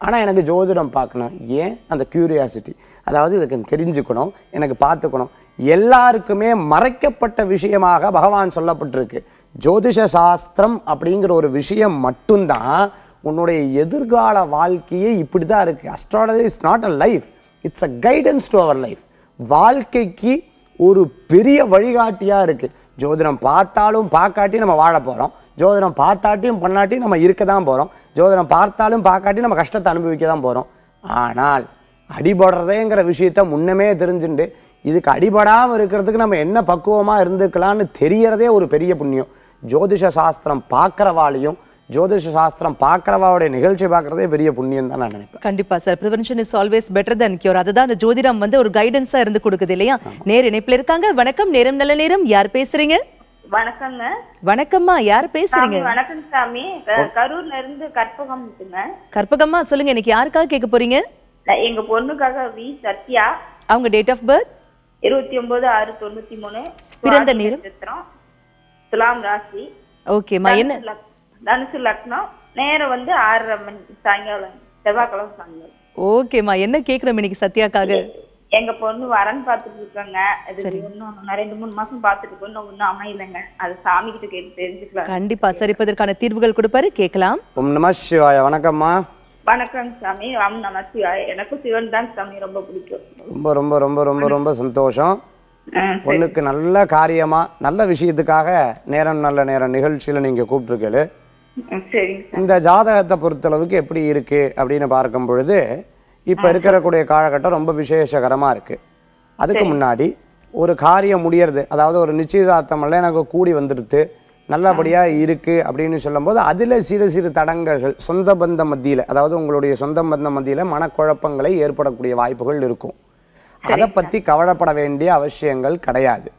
ஆனால் எனக்கு ஜோதிடம் பார்க்கணும். ஏன்? அந்த க்யூரியாசிட்டி. அதாவது இதுக்கு தெரிஞ்சுக்கணும், எனக்கு பார்த்துக்கணும். எல்லாருக்குமே மறைக்கப்பட்ட விஷயமாக பகவான் சொல்லப்பட்டிருக்கு. ஜோதிஷ சாஸ்திரம் அப்படிங்கிற ஒரு விஷயம் மட்டும்தான் உன்னுடைய எதிர்கால வாழ்க்கையே இப்படி தான் இருக்குது. Astrology is not a life, it's a guidance to our life. வாழ்க்கைக்கு ஒரு பெரிய வழிகாட்டியாக இருக்குது. ஜோதிடம் பார்த்தாலும் பார்க்காட்டி நம்ம வாழ போகிறோம், ஜோதிடம் பார்த்தாட்டியும் பண்ணாட்டி நம்ம இருக்க தான் போகிறோம், ஜோதிடம் பார்த்தாலும் பார்க்காட்டி நம்ம கஷ்டத்தை அனுபவிக்க தான் போகிறோம். ஆனால் அடிபடுறதேங்கிற விஷயத்த முன்னமே தெரிஞ்சுட்டு இதுக்கு அடிபடாமல் இருக்கிறதுக்கு நம்ம என்ன பக்குவமாக இருந்துக்கலான்னு தெரியறதே ஒரு பெரிய புண்ணியம். ஜோதிஷ சாஸ்திரம் பார்க்குறவாளையும் ஜோதிஷ சாஸ்திரம் பார்க்குறவாவுடைய நிகழ்ச்சி பார்க்குறதே பெரிய புண்ணியம் தான் நான் நினைப்பேன். கண்டிப்பா sir. Prevention is always better then cure. அதுதான் அந்த ஜோதிடம் வந்து ஒரு கைடன்ஸா இருந்து கொடுக்குது இல்லையா? நேர் இணைப்புல இருக்காங்க. வணக்கம், நேரம் நல்ல நேரம். யார் பேசுறீங்க? வணக்கங்க. வணக்கம்மா, யார் பேசுறீங்க? வணக்கம் சாமி, கரூர்ல இருந்து கற்பகம். கற்பகம்மா சொல்லுங்க, இன்னைக்கு யாருக்காக கேட்க போறீங்க? எங்க பொண்ணுக்காக வி சத்யா. அவங்க டேட் ஆஃப் பர்த் 29/6/93. பிறந்த நேரம் துலாம் ராசி. ஓகேமா. என்ன? தனுசு லக்னம். நேரம் வந்து 6:30 மணி சாயங்காலம், செவ்வாய்க்கிழமை சாயங்காலம். ஓகேமா, என்ன கேட்கணும் இன்னைக்கு சத்யாக்காக? எங்க பொண்ணு வரன் பாத்துட்டு இருக்காங்க. அது இன்னும் 2-3 மாசம் பாத்துட்டு இருக்கோம், ஒன்னும் அமையலைங்க. அது சாமி கிட்ட கேட்டு தெரிஞ்சுக்கலாம். கண்டிப்பா சார், இப்ப இதற்கான தீர்வுகள் கொடுப்பாரு, கேட்கலாம். ஓம் நம சிவாய. வணக்கம்மா. வணக்கம் சாமி. ராம் நம சிவாய. எனக்கும் சிவன் தான் சாமி ரொம்ப பிடிக்கும். ரொம்ப ரொம்ப ரொம்ப ரொம்ப ரொம்ப சந்தோஷம். பொண்ணுக்கு நல்ல காரியமா நல்ல விஷயத்துக்காக நேரம் நல்ல நேரம் நிகழ்ச்சியில நீங்க கூப்பிட்டுருக்கீங்க. இந்த ஜாதகத்தை பொறுத்தளவுக்கு எப்படி இருக்கு அப்படின்னு பார்க்கும் பொழுது இப்போ இருக்கக்கூடிய காலகட்டம் ரொம்ப விசேஷகரமாக இருக்குது. அதுக்கு முன்னாடி ஒரு காரியம் முடியறது, அதாவது ஒரு நிச்சயதார்த்தமெல்லாம் எனக்கு கூடி வந்துடுது, நல்லபடியாக இருக்குது அப்படின்னு சொல்லும்போது அதில் சிறு சிறு தடங்கல்கள் சொந்த பந்த மத்தியில், அதாவது உங்களுடைய சொந்த பந்த மத்தியில் மனக்குழப்பங்களை ஏற்படக்கூடிய வாய்ப்புகள் இருக்கும். அதை பற்றி கவலைப்பட வேண்டிய அவசியங்கள் கிடையாது.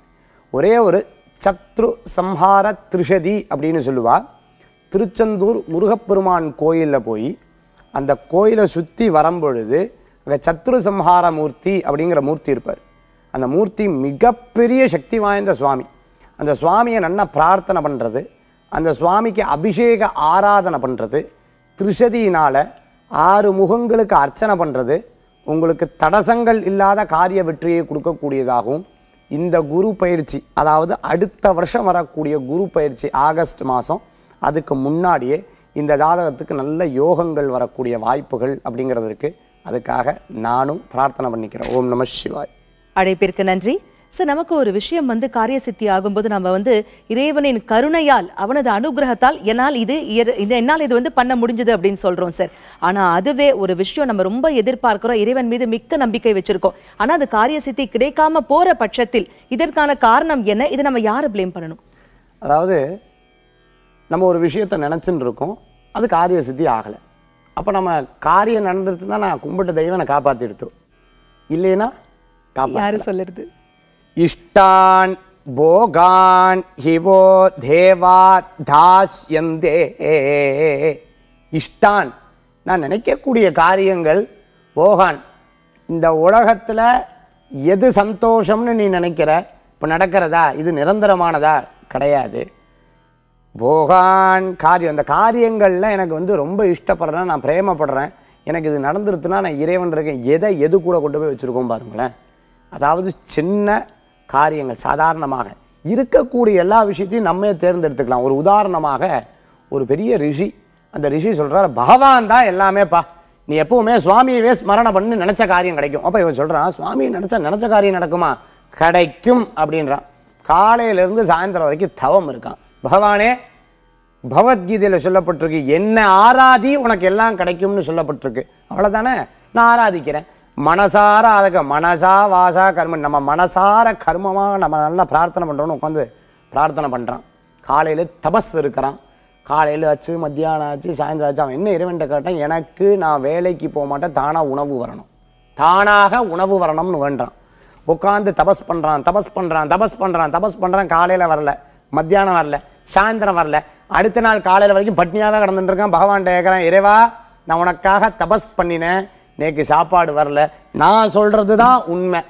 ஒரே ஒரு சத்ரு சம்ஹார திரிஷதி அப்படின்னு சொல்லுவா. திருச்செந்தூர் முருகப்பெருமான் கோயிலில் போய் அந்த கோயிலை சுற்றி வரும்பொழுது அங்கே சத்ரு சம்ஹார மூர்த்தி அப்படிங்கிற மூர்த்தி இருப்பார். அந்த மூர்த்தி மிகப்பெரிய சக்தி வாய்ந்த சுவாமி. அந்த சுவாமியை நல்லா பிரார்த்தனை பண்ணுறது, அந்த சுவாமிக்கு அபிஷேக ஆராதனை பண்ணுறது, திரிசதியினால் 6 முகங்களுக்கு அர்ச்சனை பண்ணுறது உங்களுக்கு தடசங்கள் இல்லாத காரிய வெற்றியை கொடுக்கக்கூடியதாகவும், இந்த குரு பயிற்சி அதாவது அடுத்த வருஷம் வரக்கூடிய குரு பயிற்சி ஆகஸ்ட் மாதம் அதுக்கு முன்னாடியே இந்த ஜாதகத்துக்கு நல்ல யோகங்கள் வரக்கூடிய வாய்ப்புகள் அப்படிங்கிறது இருக்குது. அதுக்காக நானும் பிரார்த்தனை பண்ணிக்கிறேன். ஓம் நம சிவாய். அழைப்பிற்கு நன்றி சார். நமக்கு ஒரு விஷயம் காரிய சித்தி ஆகும்போது நம்ம இறைவனின் கருணையால் அவனது அனுகிரகத்தால் என்னால் இது பண்ண முடிஞ்சது அப்படின்னு சொல்றோம் சார். ஆனா அதுவே ஒரு விஷயம் நம்ம ரொம்ப எதிர்பார்க்கிறோம், இறைவன் மீது மிக்க நம்பிக்கை வச்சிருக்கோம், ஆனா அது காரிய சித்தி கிடைக்காம போற பட்சத்தில் இதற்கான காரணம் என்ன? இதை நம்ம யாரை பிளேம் பண்ணணும்? அதாவது நம்ம ஒரு விஷயத்தை நினச்சின்னு இருக்கோம், அது காரிய சித்தி ஆகலை. அப்போ நம்ம காரியம் நடந்துட்டு தான் நான் கும்பிட்ட தெய்வனை காப்பாற்றிடுத்தோம், இல்லைன்னா யாரு சொல்லுறது? இஷ்டான் போகான் ஹிவோ தேவா தாஸ்யந்தே. இஷ்டான் நான் நினைக்கக்கூடிய காரியங்கள், போகான் இந்த உலகத்தில் எது சந்தோஷம்னு நீ நினைக்கிற இப்போ நடக்கிறதா, இது நிரந்தரமானதா கிடையாது. போகான் காரியம், அந்த காரியங்களில் எனக்கு ரொம்ப இஷ்டப்படுறேன், நான் பிரேமப்படுறேன், எனக்கு இது நடந்துருத்துனா நான் இறைவன் இருக்கேன், எது கூட கொண்டு போய் வச்சுருக்கோம் பாருங்களேன். அதாவது சின்ன காரியங்கள் சாதாரணமாக இருக்கக்கூடிய எல்லா விஷயத்தையும் நம்மே தேர்ந்தெடுத்துக்கலாம். ஒரு உதாரணமாக ஒரு பெரிய ரிஷி, அந்த ரிஷி சொல்கிறார், பகவான் தான் எல்லாமேப்பா, நீ எப்பவுமே சுவாமியவே ஸ்மரணை பண்ணி நினச்ச காரியம் கிடைக்கும். அப்போ இவன் சொல்கிறான், சுவாமியை நினச்ச காரியம் நடக்குமா? கிடைக்கும் அப்படின்றான். காலையிலேருந்து சாயந்தரம் வரைக்கும் தவம் இருக்கான். பகவானே, பகவத்கீதையில் சொல்லப்பட்டிருக்கு, என்ன ஆராதி உனக்கு எல்லாம் கிடைக்கும்னு சொல்லப்பட்டிருக்கு, அவ்வளோதானே, நான் ஆராதிக்கிறேன். மனசார மனசா வாசா கர்மம், நம்ம மனசார கர்மமாக நம்ம நல்லா பிரார்த்தனை பண்ணுறோன்னு உட்காந்து பிரார்த்தனை பண்ணுறான். காலையில் தபஸ் இருக்கிறான், காலையில் ஆச்சு, மத்தியானம் ஆச்சு, சாயந்தரம் ஆச்சு. அவன் என்ன இறைவன்ட்ட கேட்டான், எனக்கு நான் வேலைக்கு போக மாட்டேன், தானாக உணவு வரணும், தானாக உணவு வரணும்னு வேண்டான். உட்காந்து தபஸ் பண்ணுறான். காலையில் வரல, மத்தியானம் வரல, சாயந்தரம் வரல, அடுத்த நாள் காலையில் வரைக்கும் பட்னியாகவே கடந்துட்டு இருக்கான். பகவான்கிட்ட கேட்குறான், இறைவா நான் உனக்காக தபஸ் பண்ணினேன், நேற்று சாப்பாடு வரல, நான் சொல்கிறது தான் உண்மை,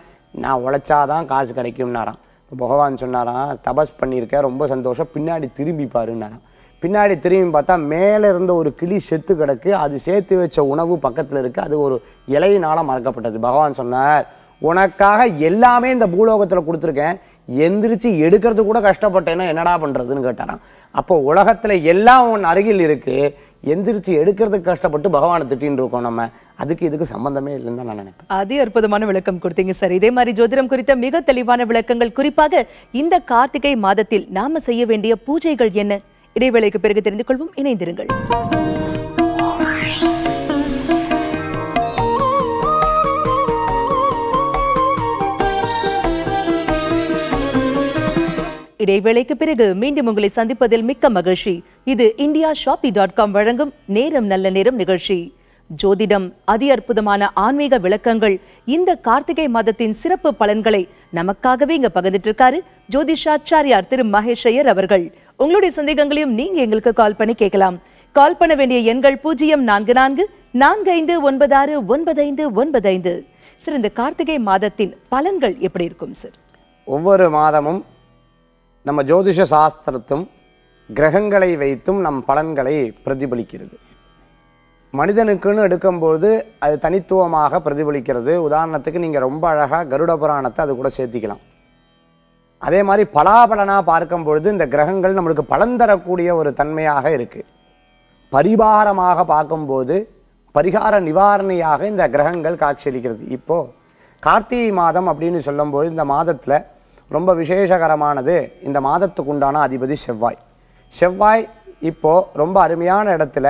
நான் உழைச்சாதான் காசு கிடைக்கும்னாரான். பகவான் சொன்னாரான், தபஸ் பண்ணியிருக்கேன், ரொம்ப சந்தோஷம், பின்னாடி திரும்பி பாருன்னாரான். பின்னாடி திரும்பி பார்த்தா மேலே இருந்த ஒரு கிளி செத்து கிடக்கு, அது சேர்த்து வச்ச உணவு பக்கத்தில் இருக்குது, அது ஒரு இலையினால் மறக்கப்பட்டது. பகவான் சொன்னார், உனக்காக எல்லாமே இந்த பூலோகத்தில் கொடுத்துருக்கேன், எந்திரிச்சு எடுக்கிறது கூட கஷ்டப்பட்டேன்னா என்னடா பண்ணுறதுன்னு கேட்டாரான். அப்போ உலகத்தில் எல்லாம் உன் அருகில் இருக்குது, எந்திரிச்சு எடுக்கிறதுக்கு கஷ்டப்பட்டு பகவானை திட்டின்னு இருக்கோம் நம்ம, அதுக்கு இதுக்கு சம்பந்தமே இல்லைன்னு தான் நான் நினைப்பேன். அதே அற்புதமான விளக்கம் கொடுத்தீங்க சார். இதே மாதிரி ஜோதிடம் குறித்த மிக தெளிவான விளக்கங்கள், குறிப்பாக இந்த கார்த்திகை மாதத்தில் நாம செய்ய வேண்டிய பூஜைகள் என்ன, இடைவேளைக்கு பிறகு தெரிந்து கொள்வோம். இணைந்திருங்கள். இடைவேளைக்கு பிறகு மீண்டும் உங்களை சந்திப்பதில் மிக்க மகிழ்ச்சி. இது indiashopee.com வழங்கும் நேரம் நல்ல நேரம் நிகழ்ச்சி. ஜோதிடம், அதி அற்புதமான ஆன்மீக விளக்கங்கள், இந்த கார்த்திகை மாதத்தின் சிறப்பு பலன்களை நமக்காகவே இங்க பகிர்ந்துட்டு இருக்காரு ஜோதிஷாச்சாரியார் திரு மகேஷ் ஐயர் அவர்கள். உங்களுடைய சந்தேகங்களையும் நீங்க எங்களுக்கு கால் பண்ணி கேட்கலாம். கால் பண்ண வேண்டிய எண்கள் 0444459595. சார், இந்த கார்த்திகை மாதத்தின் பலன்கள் எப்படி இருக்கும் சார்? ஒவ்வொரு மாதமும் நம்ம ஜோதிஷ சாஸ்திரத்தும் கிரகங்களை வைத்தும் நம் பலன்களை பிரதிபலிக்கிறது. மனிதனுக்குன்னு எடுக்கும்போது அது தனித்துவமாக பிரதிபலிக்கிறது. உதாரணத்துக்கு நீங்கள் ரொம்ப அழகாக கருட புராணத்தை அது கூட சேர்த்திக்கலாம். அதே மாதிரி பலாபலனாக பார்க்கும்பொழுது இந்த கிரகங்கள் நம்மளுக்கு பலன் தரக்கூடிய ஒரு தன்மையாக இருக்குது. பரிகாரமாக பார்க்கும்போது பரிகார நிவாரணியாக இந்த கிரகங்கள் காட்சியளிக்கிறது. இப்போது கார்த்திகை மாதம் அப்படின்னு சொல்லும்போது இந்த மாதத்தில் ரொம்ப விசேஷகரமானது, இந்த மாதத்துக்கு உண்டான அதிபதி செவ்வாய். செவ்வாய் இப்போது ரொம்ப அருமையான இடத்துல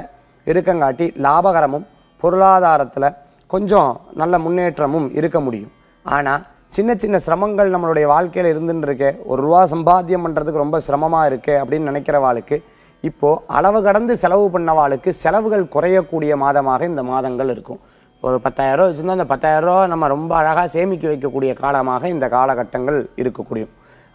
இருக்கங்காட்டி லாபகரமும் பொருளாதாரத்தில் கொஞ்சம் நல்ல முன்னேற்றமும் இருக்க முடியும். ஆனால் சின்ன சின்ன சிரமங்கள் நம்மளுடைய வாழ்க்கையில் இருந்துன்னு இருக்கே, ₹1 சம்பாத்தியம் பண்ணுறதுக்கு ரொம்ப சிரமமாக இருக்கே அப்படின்னு நினைக்கிறவாளுக்கு இப்போது அளவு கடந்து செலவு பண்ணவாளுக்கு செலவுகள் குறையக்கூடிய மாதமாக இந்த மாதங்கள் இருக்கும். ஒரு 10,000 வச்சுருந்தா அந்த 10,000 நம்ம ரொம்ப அழகாக சேமிக்க வைக்கக்கூடிய காலமாக இந்த காலகட்டங்கள் இருக்கக்கூடிய.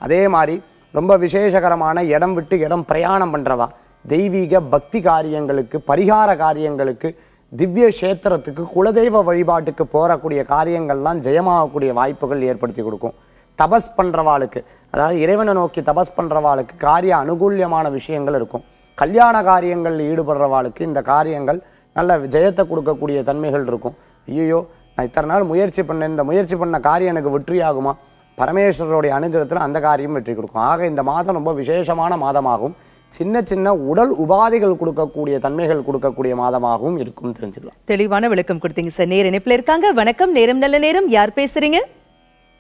அதே மாதிரி ரொம்ப விசேஷகரமான இடம் விட்டு இடம் பிரயாணம் பண்ணுறவா, தெய்வீக பக்தி காரியங்களுக்கு, பரிகார காரியங்களுக்கு, திவ்ய கஷேத்திரத்துக்கு, குலதெய்வ வழிபாட்டுக்கு போகக்கூடிய காரியங்கள்லாம் ஜெயமாகக்கூடிய வாய்ப்புகள் ஏற்படுத்தி கொடுக்கும். தபஸ் பண்ணுறவாளுக்கு, அதாவது இறைவனை நோக்கி தபஸ் பண்ணுறவாளுக்கு காரிய அனுகூல்யமான விஷயங்கள் இருக்கும். கல்யாண காரியங்களில் ஈடுபடுறவாளுக்கு இந்த காரியங்கள் நல்ல ஜெயத்தை கொடுக்கக்கூடிய தன்மைகள் இருக்கும். ஐயோ நான் இத்தனை நாள் முயற்சி பண்ணேன், இந்த முயற்சி பண்ண காரியம் எனக்கு வெற்றியாகுமா? பரமேஸ்வரருடைய அனுகிரகத்தில் அந்த காரியம் வெற்றி கொடுக்கும். ஆக இந்த மாதம் ரொம்ப விசேஷமான மாதமாகும். சின்ன சின்ன உடல் உபாதைகள் கொடுக்கக்கூடிய தன்மைகள் கொடுக்கக்கூடிய மாதமாகவும் இருக்கும். தெரிஞ்சுக்கலாம். தெளிவான விளக்கம் கொடுத்தீங்க சார். நேர இணைப்புல இருக்காங்க. வணக்கம், நேரம் நல்ல நேரம். யார் பேசுறீங்க?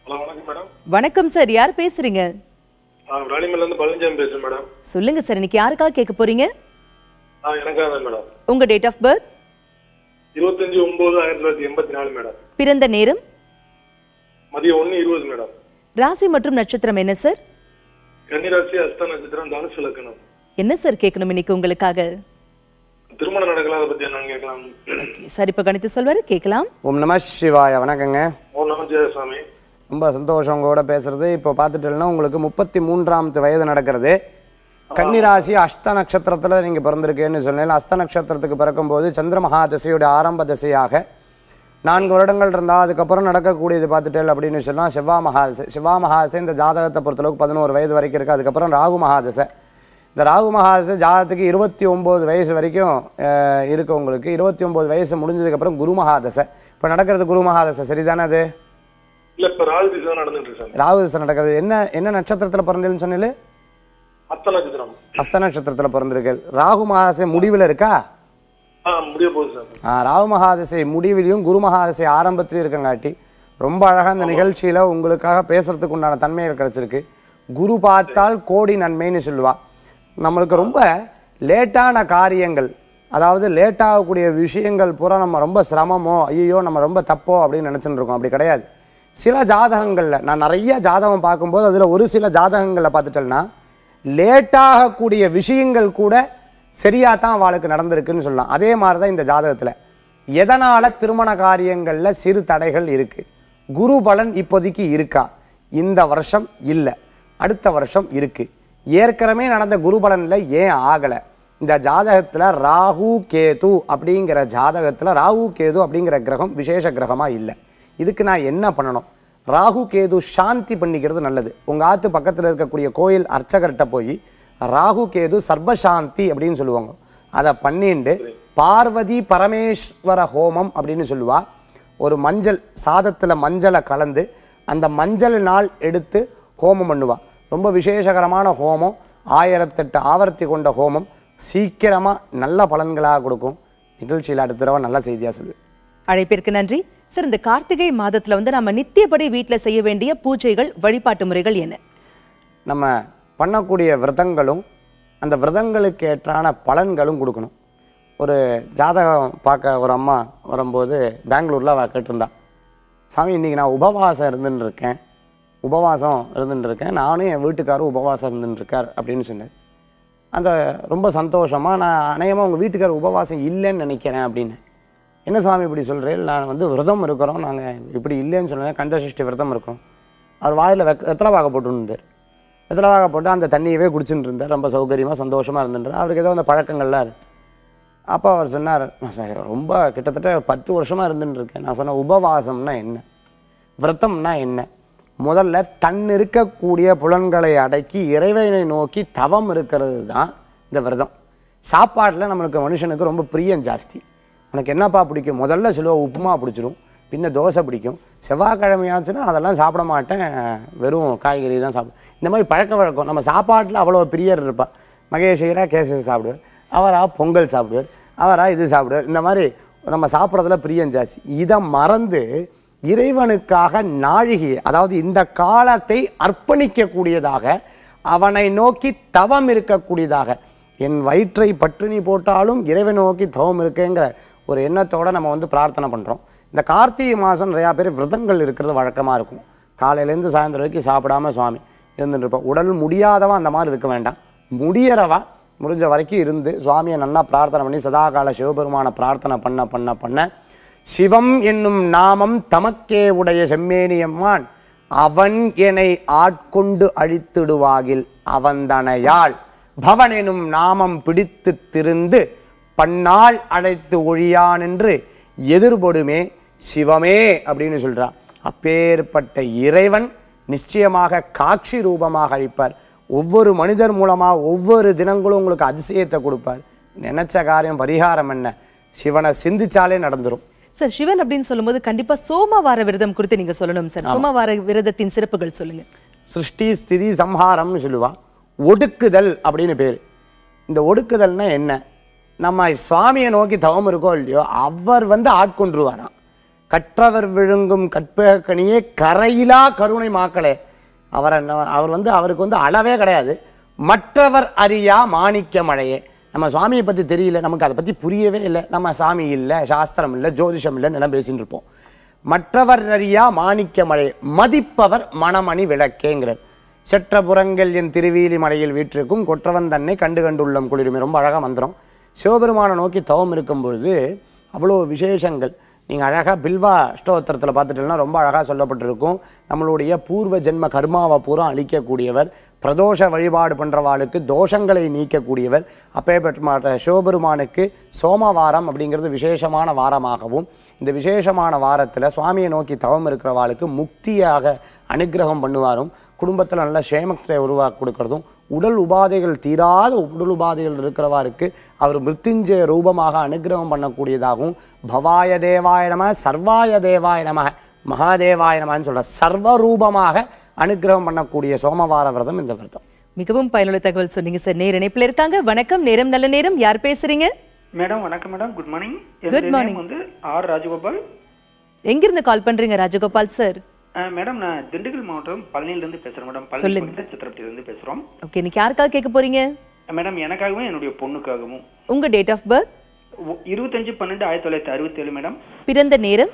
வணக்கம் மேடம். வணக்கம் சார், யார் பேசுறீங்க? ராணிமேல இருந்து பழனிசாமி பேசுறேன் மேடம். சொல்லுங்க சார், இன்னைக்கு யாருக்காக கேட்க போறீங்க? எனக்காக தான் மேடம். உங்க டேட் ஆஃப் பர்த்? 25/9/1984 மேடம். பிறந்த நேரம்? மதியம் 1:20 மேடம். ராசி மற்றும் நட்சத்திரம் என்ன சார்? கன்னிராசி, அஸ்த நட்சத்திரம், தனுசு லக்னம். என்ன சார் கேட்கணும் இன்னைக்கு உங்களுக்காக? திருமணம் நடக்கலாம், அதை பத்தி என்னன்னு கேட்கலாம். சார் இப்ப கணித்து சொல்வாரு, கேட்கலாம். ஓம் நம சிவாய. வணக்கங்க. ஓம் நம ஜெயசாமி. ரொம்ப சந்தோஷம் உங்களோட பேசுறது. இப்போ பார்த்துட்டேன்னா உங்களுக்கு 33ஆம் வயது நடக்கிறது. கன்னிராசி அஷ்ட நட்சத்திரத்தில் நீங்கள் பிறந்திருக்கேன்னு சொன்னேன். அஸ்த நட்சத்திரத்துக்கு பிறக்கும்போது சந்திர மகா திசையுடைய ஆரம்ப திசையாக 4 வருடங்கள் இருந்தால் அதுக்கப்புறம் நடக்கக்கூடியது பார்த்துட்டேன் அப்படின்னு சொன்னால் செவ்வா மகாதிசை. செவ்வா மகாதிசை இந்த ஜாதகத்தை பொறுத்தளவுக்கு 11 வயது வரைக்கும் இருக்குது. அதுக்கப்புறம் ராகு மகாதிசை. இந்த ராகு மகாதிசை ஜாதகத்துக்கு 29 வயசு வரைக்கும் இருக்குது உங்களுக்கு. 29 வயசு முடிஞ்சதுக்கப்புறம் குரு மகாதிசை. இப்போ நடக்கிறது குரு மகாதிசை, சரிதானே? அது இல்ல, இப்ப ராகு திசை நடந்துட்டு இருக்கு. ராகு திசை நடக்கிறது. என்ன நட்சத்திரத்தில் பிறந்தேன்னு சொன்னீங்க? அஸ்த நட்சத்திரம். அஸ்த நட்சத்திரத்தில் பிறந்திருக்கு. ராகு மகாதிசை முடிவில் இருக்கா? முடிய போகுது சார். ராகு மகாதிசை முடிவிலையும் குரு மகாதிசை ஆரம்பத்திலையும் இருக்கங்காட்டி ரொம்ப அழகாக இந்த நிகழ்ச்சியில் உங்களுக்காக பேசுறதுக்கு உண்டான தன்மைகள் கிடைச்சிருக்கு. குரு பார்த்தால் கோடி நன்மைன்னு சொல்லுவா. நம்மளுக்கு ரொம்ப லேட்டான காரியங்கள், அதாவது லேட்டாகக்கூடிய விஷயங்கள் பூரா நம்ம ரொம்ப சிரமமோ ஐயோ நம்ம ரொம்ப தப்போ அப்படின்னு நினச்சிட்டு இருக்கோம். அப்படி கிடையாது. சில ஜாதகங்களில் நான் நிறைய ஜாதகம் பார்க்கும்போது அதில் ஒரு சில ஜாதகங்களில் பார்த்துட்டேன்னா லேட்டாகக்கூடிய விஷயங்கள் கூட சரியாக தான் அவளுக்கு நடந்திருக்குன்னு சொல்லலாம். அதே மாதிரி தான் இந்த ஜாதகத்தில் எதனால் திருமண காரியங்களில் சிறு தடைகள் இருக்குது. குரு பலன் இப்போதைக்கு இருக்கா? இந்த வருஷம் இல்லை, அடுத்த வருஷம் இருக்குது. ஏற்கனவே நடந்த குரு பலனில் ஏன் ஆகலை? இந்த ஜாதகத்தில் ராகு கேது அப்படிங்கிற ஜாதகத்தில் ராகு கேது அப்படிங்கிற கிரகம் விசேஷ கிரகமாக இல்லை. இதுக்கு நான் என்ன பண்ணணும்? ராகு கேது சாந்தி பண்ணிக்கிறது நல்லது. உங்கள் ஆற்று பக்கத்தில் இருக்கக்கூடிய கோயில் அர்ச்சகர்கிட்ட போய் ராகு கேது சர்வசாந்தி அப்படின்னு சொல்லுவாங்க. அதை பண்ணிட்டு பார்வதி பரமேஸ்வர ஹோமம் அப்படின்னு சொல்லுவா. ஒரு மஞ்சள் சாதத்தில் மஞ்சளை கலந்து அந்த மஞ்சள் நாள் எடுத்து ஹோமம் பண்ணுவா. ரொம்ப விசேஷகரமான ஹோமம், 1008 ஆவர்த்தி கொண்ட ஹோமம். சீக்கிரமாக நல்ல பலன்களாக கொடுக்கும். நிகழ்ச்சியில் அடுத்த தடவை நல்ல செய்தியாக சொல்லு. அழைப்பிற்கு நன்றி சார். இந்த கார்த்திகை மாதத்துல நம்ம நித்தியப்படி வீட்டில் செய்ய வேண்டிய பூஜைகள், வழிபாட்டு முறைகள் என்ன? நம்ம பண்ணக்கூடிய விரதங்களும் அந்த விரதங்களுக்கு ஏற்றான பலன்களும் கொடுக்கணும். ஒரு ஜாதகம் பார்க்க ஒரு அம்மா வரும்போது பெங்களூரில் அவள் கேட்டிருந்தா, சாமி இன்றைக்கி நான் உபவாசம் இருந்துட்டுருக்கேன், நானும் என் வீட்டுக்காரும் உபவாசம் இருந்துட்டுருக்கார் அப்படின்னு சொன்னேன். அந்த ரொம்ப சந்தோஷமாக நான் அநேகமாக உங்கள் வீட்டுக்காரர் உபவாசம் இல்லைன்னு நினைக்கிறேன் அப்படின்னு. என்ன சாமி இப்படி சொல்கிறேன்? நான் விரதம் இருக்கிறோம், நாங்கள் இப்படி இல்லைன்னு சொன்னேன், கந்தசஷ்டி விரதம் இருக்கிறோம். அவர் வாயில் வெத்தலை வாக போட்டுருந்தார். வெத்தலை வாக போட்டு அந்த தண்ணியவே குடிச்சுட்டு இருந்தார். ரொம்ப சௌகரியமாக சந்தோஷமாக இருந்துட்டார். அவருக்கு ஏதோ அந்த பழக்கங்கள்லாம். அப்போ அவர் சொன்னார், நான் ரொம்ப கிட்டத்தட்ட 10 வருஷமாக இருந்துட்டுருக்கேன். நான் சொன்னேன், உபவாசம்னா என்ன, விரதம்னா என்ன? முதல்ல தன் இருக்கக்கூடிய புலன்களை அடக்கி இறைவனை நோக்கி தவம் இருக்கிறது தான் இந்த விரதம். சாப்பாட்டில் நம்மளுக்கு மனுஷனுக்கு ரொம்ப பிரியம் ஜாஸ்தி. உனக்கு என்னப்பா பிடிக்கும்? முதல்ல சொல்லுவா உப்புமா பிடிச்சிடும், பின்ன தோசை பிடிக்கும். செவ்வாய்க்கிழமையாச்சுன்னா அதெல்லாம் சாப்பிட மாட்டேன், வெறும் காய்கறி தான் சாப்பிடுவேன். இந்த மாதிரி பழக்க வழக்கம். நம்ம சாப்பாட்டில் அவ்வளோ பிரியர் இருப்பாள். மகேஷராக கேசரி சாப்பிடுவார், அவராக பொங்கல் சாப்பிடுவார், அவராக இது சாப்பிடுவார். இந்த மாதிரி நம்ம சாப்பிட்றதுல பிரியம் ஜாஸ்தி. இதை மறந்து இறைவனுக்காக நாழிகையை, அதாவது இந்த காலத்தை அர்ப்பணிக்கக்கூடியதாக, அவனை நோக்கி தவம் இருக்கக்கூடியதாக, என் வயிற்றை பட்டினி போட்டாலும் இறைவனை நோக்கி தவம் இருக்குங்கிற ஒரு எண்ணத்தோடு நம்ம பிரார்த்தனை பண்ணுறோம். இந்த கார்த்திகை மாதம் நிறையா பேர் விரதங்கள் இருக்கிறது வழக்கமாக இருக்கும். காலையிலேருந்து சாயந்தரம் வரைக்கும் சாப்பிடாம சுவாமி இருந்துட்டு இருப்போம். உடல் முடியாதவா அந்த மாதிரி இருக்க வேண்டாம். முடியறவா முடிஞ்ச வரைக்கும் இருந்து சுவாமியை நல்லா பிரார்த்தனை பண்ணி சதாகால சிவபெருமான பிரார்த்தனை பண்ண பண்ண பண்ண சிவம் என்னும் நாமம் தமக்கே உடைய செம்மேனியம்மான் அவன் என்னை ஆட்கொண்டு அழித்திடுவாகில் அவந்தனையாள் பவன் எனும் நாமம் பிடித்து திருந்து பன்னாள் அழைத்து ஒழியான் என்று எதிர்பொடுமே சிவமே அப்படின்னு சொல்றா. அப்பேற்பட்ட இறைவன் நிச்சயமாக காட்சி ரூபமாக அளிப்பார். ஒவ்வொரு மனிதர் மூலமாக ஒவ்வொரு தினங்களும் உங்களுக்கு அதிசயத்தை கொடுப்பார். நினைச்ச காரியம் பரிகாரம் என்ன, சிவனை சிந்திச்சாலே நடந்துரும். சார், சிவன் அப்படின்னு சொல்லும்போது கண்டிப்பா சோமவார விரதம் குறித்து நீங்க சொல்லணும் சார். சோமவார விரதத்தின் சிறப்புகள் சொல்லுங்க. சிருஷ்டி ஸ்திதி சம்ஹாரம்னு சொல்லுவா. ஒடுக்குதல் அப்படின்னு பேர். இந்த ஒடுக்குதல்னா என்ன, நம்ம சுவாமியை நோக்கி தவம் இருக்கோ இல்லையோ அவர் ஆட்கொண்டுருவாராம். கற்றவர் விழுங்கும் கற்பகக்கனியே கரையிலா கருணை மாக்களே. அவருக்கு அளவே கிடையாது. மற்றவர் அறியா மாணிக்க மழையே. நம்ம சுவாமியை பற்றி தெரியல, நமக்கு அதை பற்றி புரியவே இல்லை, நம்ம சாமி இல்லை, சாஸ்திரம் இல்லை, ஜோதிஷம் இல்லைன்னு எல்லாம் பேசின்னு இருப்போம். மற்றவர் அறியா மாணிக்க மழை மதிப்பவர் மணமணி விளக்கேங்கிறார். செற்ற புறங்கள் என் திருவீலி மலையில் வீற்றிருக்கும் கொற்றவன் தன்னை கண்டு கண்டுள்ளம் குளிருமே. ரொம்ப அழகாக மந்திரம். சிவபெருமானை நோக்கி தவம் இருக்கும்பொழுது அவ்வளோ விசேஷங்கள். நீங்கள் அழகாக பில்வா ஸ்தோத்திரத்தில் பார்த்துட்டீங்கன்னா ரொம்ப அழகாக சொல்லப்பட்டிருக்கும். நம்மளுடைய பூர்வ ஜென்ம கர்மாவை பூரா அழிக்கக்கூடியவர், பிரதோஷ வழிபாடு பண்ணுறவாளுக்கு தோஷங்களை நீக்கக்கூடியவர். அப்பேற்பட்ட சிவபெருமானுக்கு சோமவாரம் அப்படிங்கிறது விசேஷமான வாரமாகவும், இந்த விசேஷமான வாரத்தில் சுவாமியை நோக்கி தவம் இருக்கிறவாளுக்கு முக்தியாக அனுகிரகம் பண்ணுவாரும். குடும்பத்தில் நல்ல சேமத்தை உருவாக்கி கொடுக்கறதும், உடல் உபாதைகள் தீராத உடல் உபாதைகள் இருக்கிறவாருக்கு அவர் மிருத்யுஞ்சய ரூபமாக அனுகிரகம் பண்ணக்கூடியதாகவும், பவாய தேவாய நம சர்வாய தேவாய நம மகாதேவாய நமன்னு சொல்ற சர்வரூபமாக அனுகிரகம் பண்ணக்கூடிய சோமவார விரதம் இந்த விரதம். மிகவும் பயனுள்ள தகவல் சொன்னீங்க சார். நேர இணைப்புல இருக்காங்க. வணக்கம், நேரம் நல்ல நேரம். யார் பேசுறீங்க? மேடம் வணக்கம் madam. Good morning. Good morning. R Rajagopal. எங்கிருந்து கால் பண்றீங்க ராஜகோபால் சார்? மேடம் நான் திண்டுக்கல் மாவட்டம் பழனியிலிருந்து பேசுறேன் மேடம். பழனி சித்திரப்பட்டியிலிருந்து பேசுறோம். ஓகே, இன்னைக்கு யாருக்காக கேட்க போறீங்க? மேடம் எனக்காகவும் என்னுடைய பொண்ணுக்காகவும். உங்க டேட் ஆஃப் பர்த்? 25/12/1967 மேடம். பிறந்த நேரம்?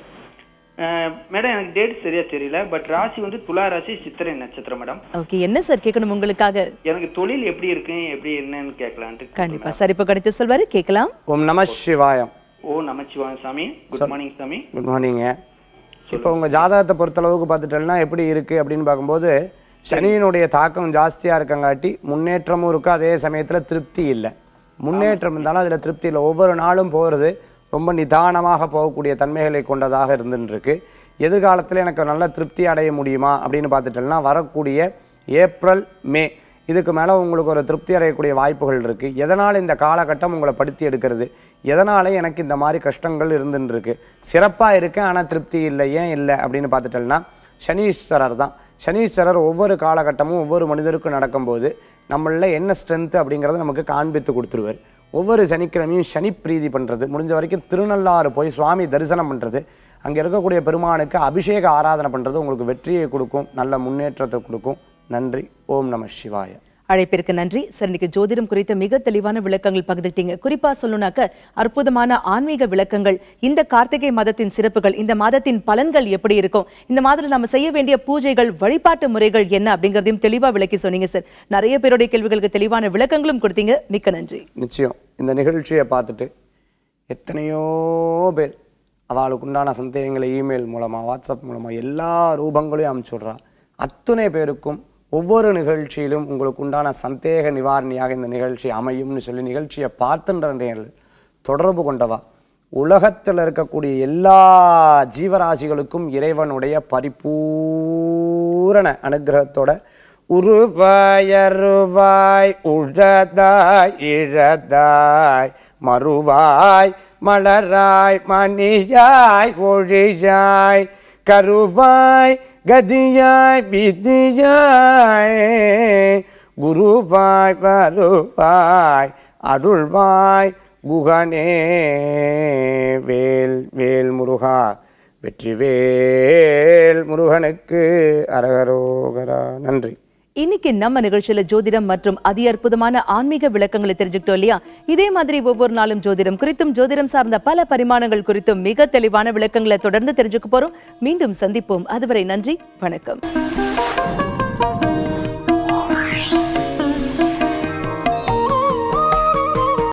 மேடம் எனக்கு டேட் சரியா தெரியல, பட் ராசி துலா ராசி சித்திரை நட்சத்திரம் மேடம். ஓகே, என்ன சார் கேட்கணும் உங்களுக்காக? எனக்கு தொழில் எப்படி இருக்கு, எப்படி என்னன்னு கேட்கலான்ட்டு. கண்டிப்பா சார், இப்ப கணித்து சொல்வாரு, கேட்கலாம். ஓம் நம சிவாயம். ஓ நமச்சிவாயம் சாமி. குட் மார்னிங் சாமி. Good morning. இப்போ உங்கள் ஜாதகத்தை பொறுத்தளவுக்கு பார்த்துட்டோம்னா எப்படி இருக்குது அப்படின்னு பார்க்கும்போது சனியினுடைய தாக்கம் ஜாஸ்தியாக இருக்கங்காட்டி முன்னேற்றமும் இருக்குது, அதே சமயத்தில் திருப்தி இல்லை. முன்னேற்றம் இருந்தாலும் அதில் திருப்தி இல்லை. ஒவ்வொரு நாளும் போகிறது ரொம்ப நிதானமாக போகக்கூடிய தன்மைகளை கொண்டதாக இருந்துருக்கு. எதிர்காலத்தில் எனக்கு நல்ல திருப்தி அடைய முடியுமா அப்படின்னு பார்த்துட்டோம்னா வரக்கூடிய ஏப்ரல் மே இதுக்கு மேலே உங்களுக்கு ஒரு திருப்தி அடையக்கூடிய வாய்ப்புகள் இருக்குது. எதனால் இந்த காலகட்டம் உங்களை படுத்தி எடுக்கிறது, எதனால் எனக்கு இந்த மாதிரி கஷ்டங்கள் இருந்துருக்கு, சிறப்பாக இருக்குது ஆனால் திருப்தி இல்லை, ஏன் இல்லை அப்படின்னு பார்த்துட்டோம்னா சனீஸ்வரர் தான். சனீஸ்வரர் ஒவ்வொரு காலகட்டமும் ஒவ்வொரு மனிதருக்கும் நடக்கும்போது நம்மளில் என்ன ஸ்ட்ரென்த்து அப்படிங்கிறத நமக்கு காண்பித்து கொடுத்துருவார். ஒவ்வொரு சனிக்கிழமையும் சனி பிரீதி பண்ணுறது, முடிஞ்ச வரைக்கும் திருநள்ளாறு போய் சுவாமி தரிசனம் பண்ணுறது, அங்கே இருக்கக்கூடிய பெருமானுக்கு அபிஷேக ஆராதனை பண்ணுறது உங்களுக்கு வெற்றியை கொடுக்கும், நல்ல முன்னேற்றத்தை கொடுக்கும். நன்றி. ஓம் நம சிவாய. அழைப்பிற்கு நன்றி சார். இன்னைக்கு ஜோதிடம் குறித்த மிக தெளிவான விளக்கங்கள் பகிர்ந்துட்டீங்க. குறிப்பா சொல்லணும்னாக்க அற்புதமான ஆன்மீக விளக்கங்கள், இந்த கார்த்திகை மாதத்தின் சிறப்புகள், இந்த மாதத்தின் பலன்கள் எப்படி இருக்கும், இந்த மாதத்தில் நம்ம செய்ய வேண்டிய பூஜைகள், வழிபாட்டு முறைகள் என்ன அப்படிங்கறதையும் தெளிவா விளக்கி சொன்னீங்க சார். நிறைய பேருடைய கேள்விகளுக்கு தெளிவான விளக்கங்களும் கொடுத்தீங்க. மிக்க நன்றி. நிச்சயம் இந்த நிகழ்ச்சியை பார்த்துட்டு எத்தனையோ பேர் அவளுக்கு உண்டான சந்தேகங்களை இமெயில் மூலமாக, வாட்ஸ்அப் மூலமாக எல்லா ரூபங்களையும் அனுப்பிச்சுடுறா. அத்தனை பேருக்கும் ஒவ்வொரு நிகழ்ச்சியிலும் உங்களுக்கு உண்டான சந்தேக நிவாரணியாக இந்த நிகழ்ச்சி அமையும்னு சொல்லி நிகழ்ச்சியை பார்த்துன்ற தொடர்பு கொண்டவா உலகத்தில் இருக்கக்கூடிய எல்லா ஜீவராசிகளுக்கும் இறைவனுடைய பரிபூரண அனுகிரகத்தோட உருவாயருவாய் உழதாய் இழதாய் மறுவாய் மலராய் மணியாய் ஒழியாய் கருவாய் கதியாய் விதியாய் குருவாய் வருவாய் அருள்வாய் குகனே. வேல் வேல் முருகா, வெற்றிவேல் முருகனுக்கு அரகரோகரா. நன்றி. இன்னைக்கு நம்ம நிகழ்ச்சியில ஜோதிடம் மற்றும் அதி அற்புதமான ஆன்மீக விளக்கங்களை தெரிஞ்சுக்கிட்டோம் இல்லையா? இதே மாதிரி ஒவ்வொரு நாளும் ஜோதிடம் குறித்தும் ஜோதிடம் சார்ந்த பல பரிமாணங்கள் குறித்தும் மிக தெளிவான விளக்கங்களை தொடர்ந்து தெரிஞ்சுக்க போறோம். மீண்டும் சந்திப்போம். அதுவரை நன்றி, வணக்கம்.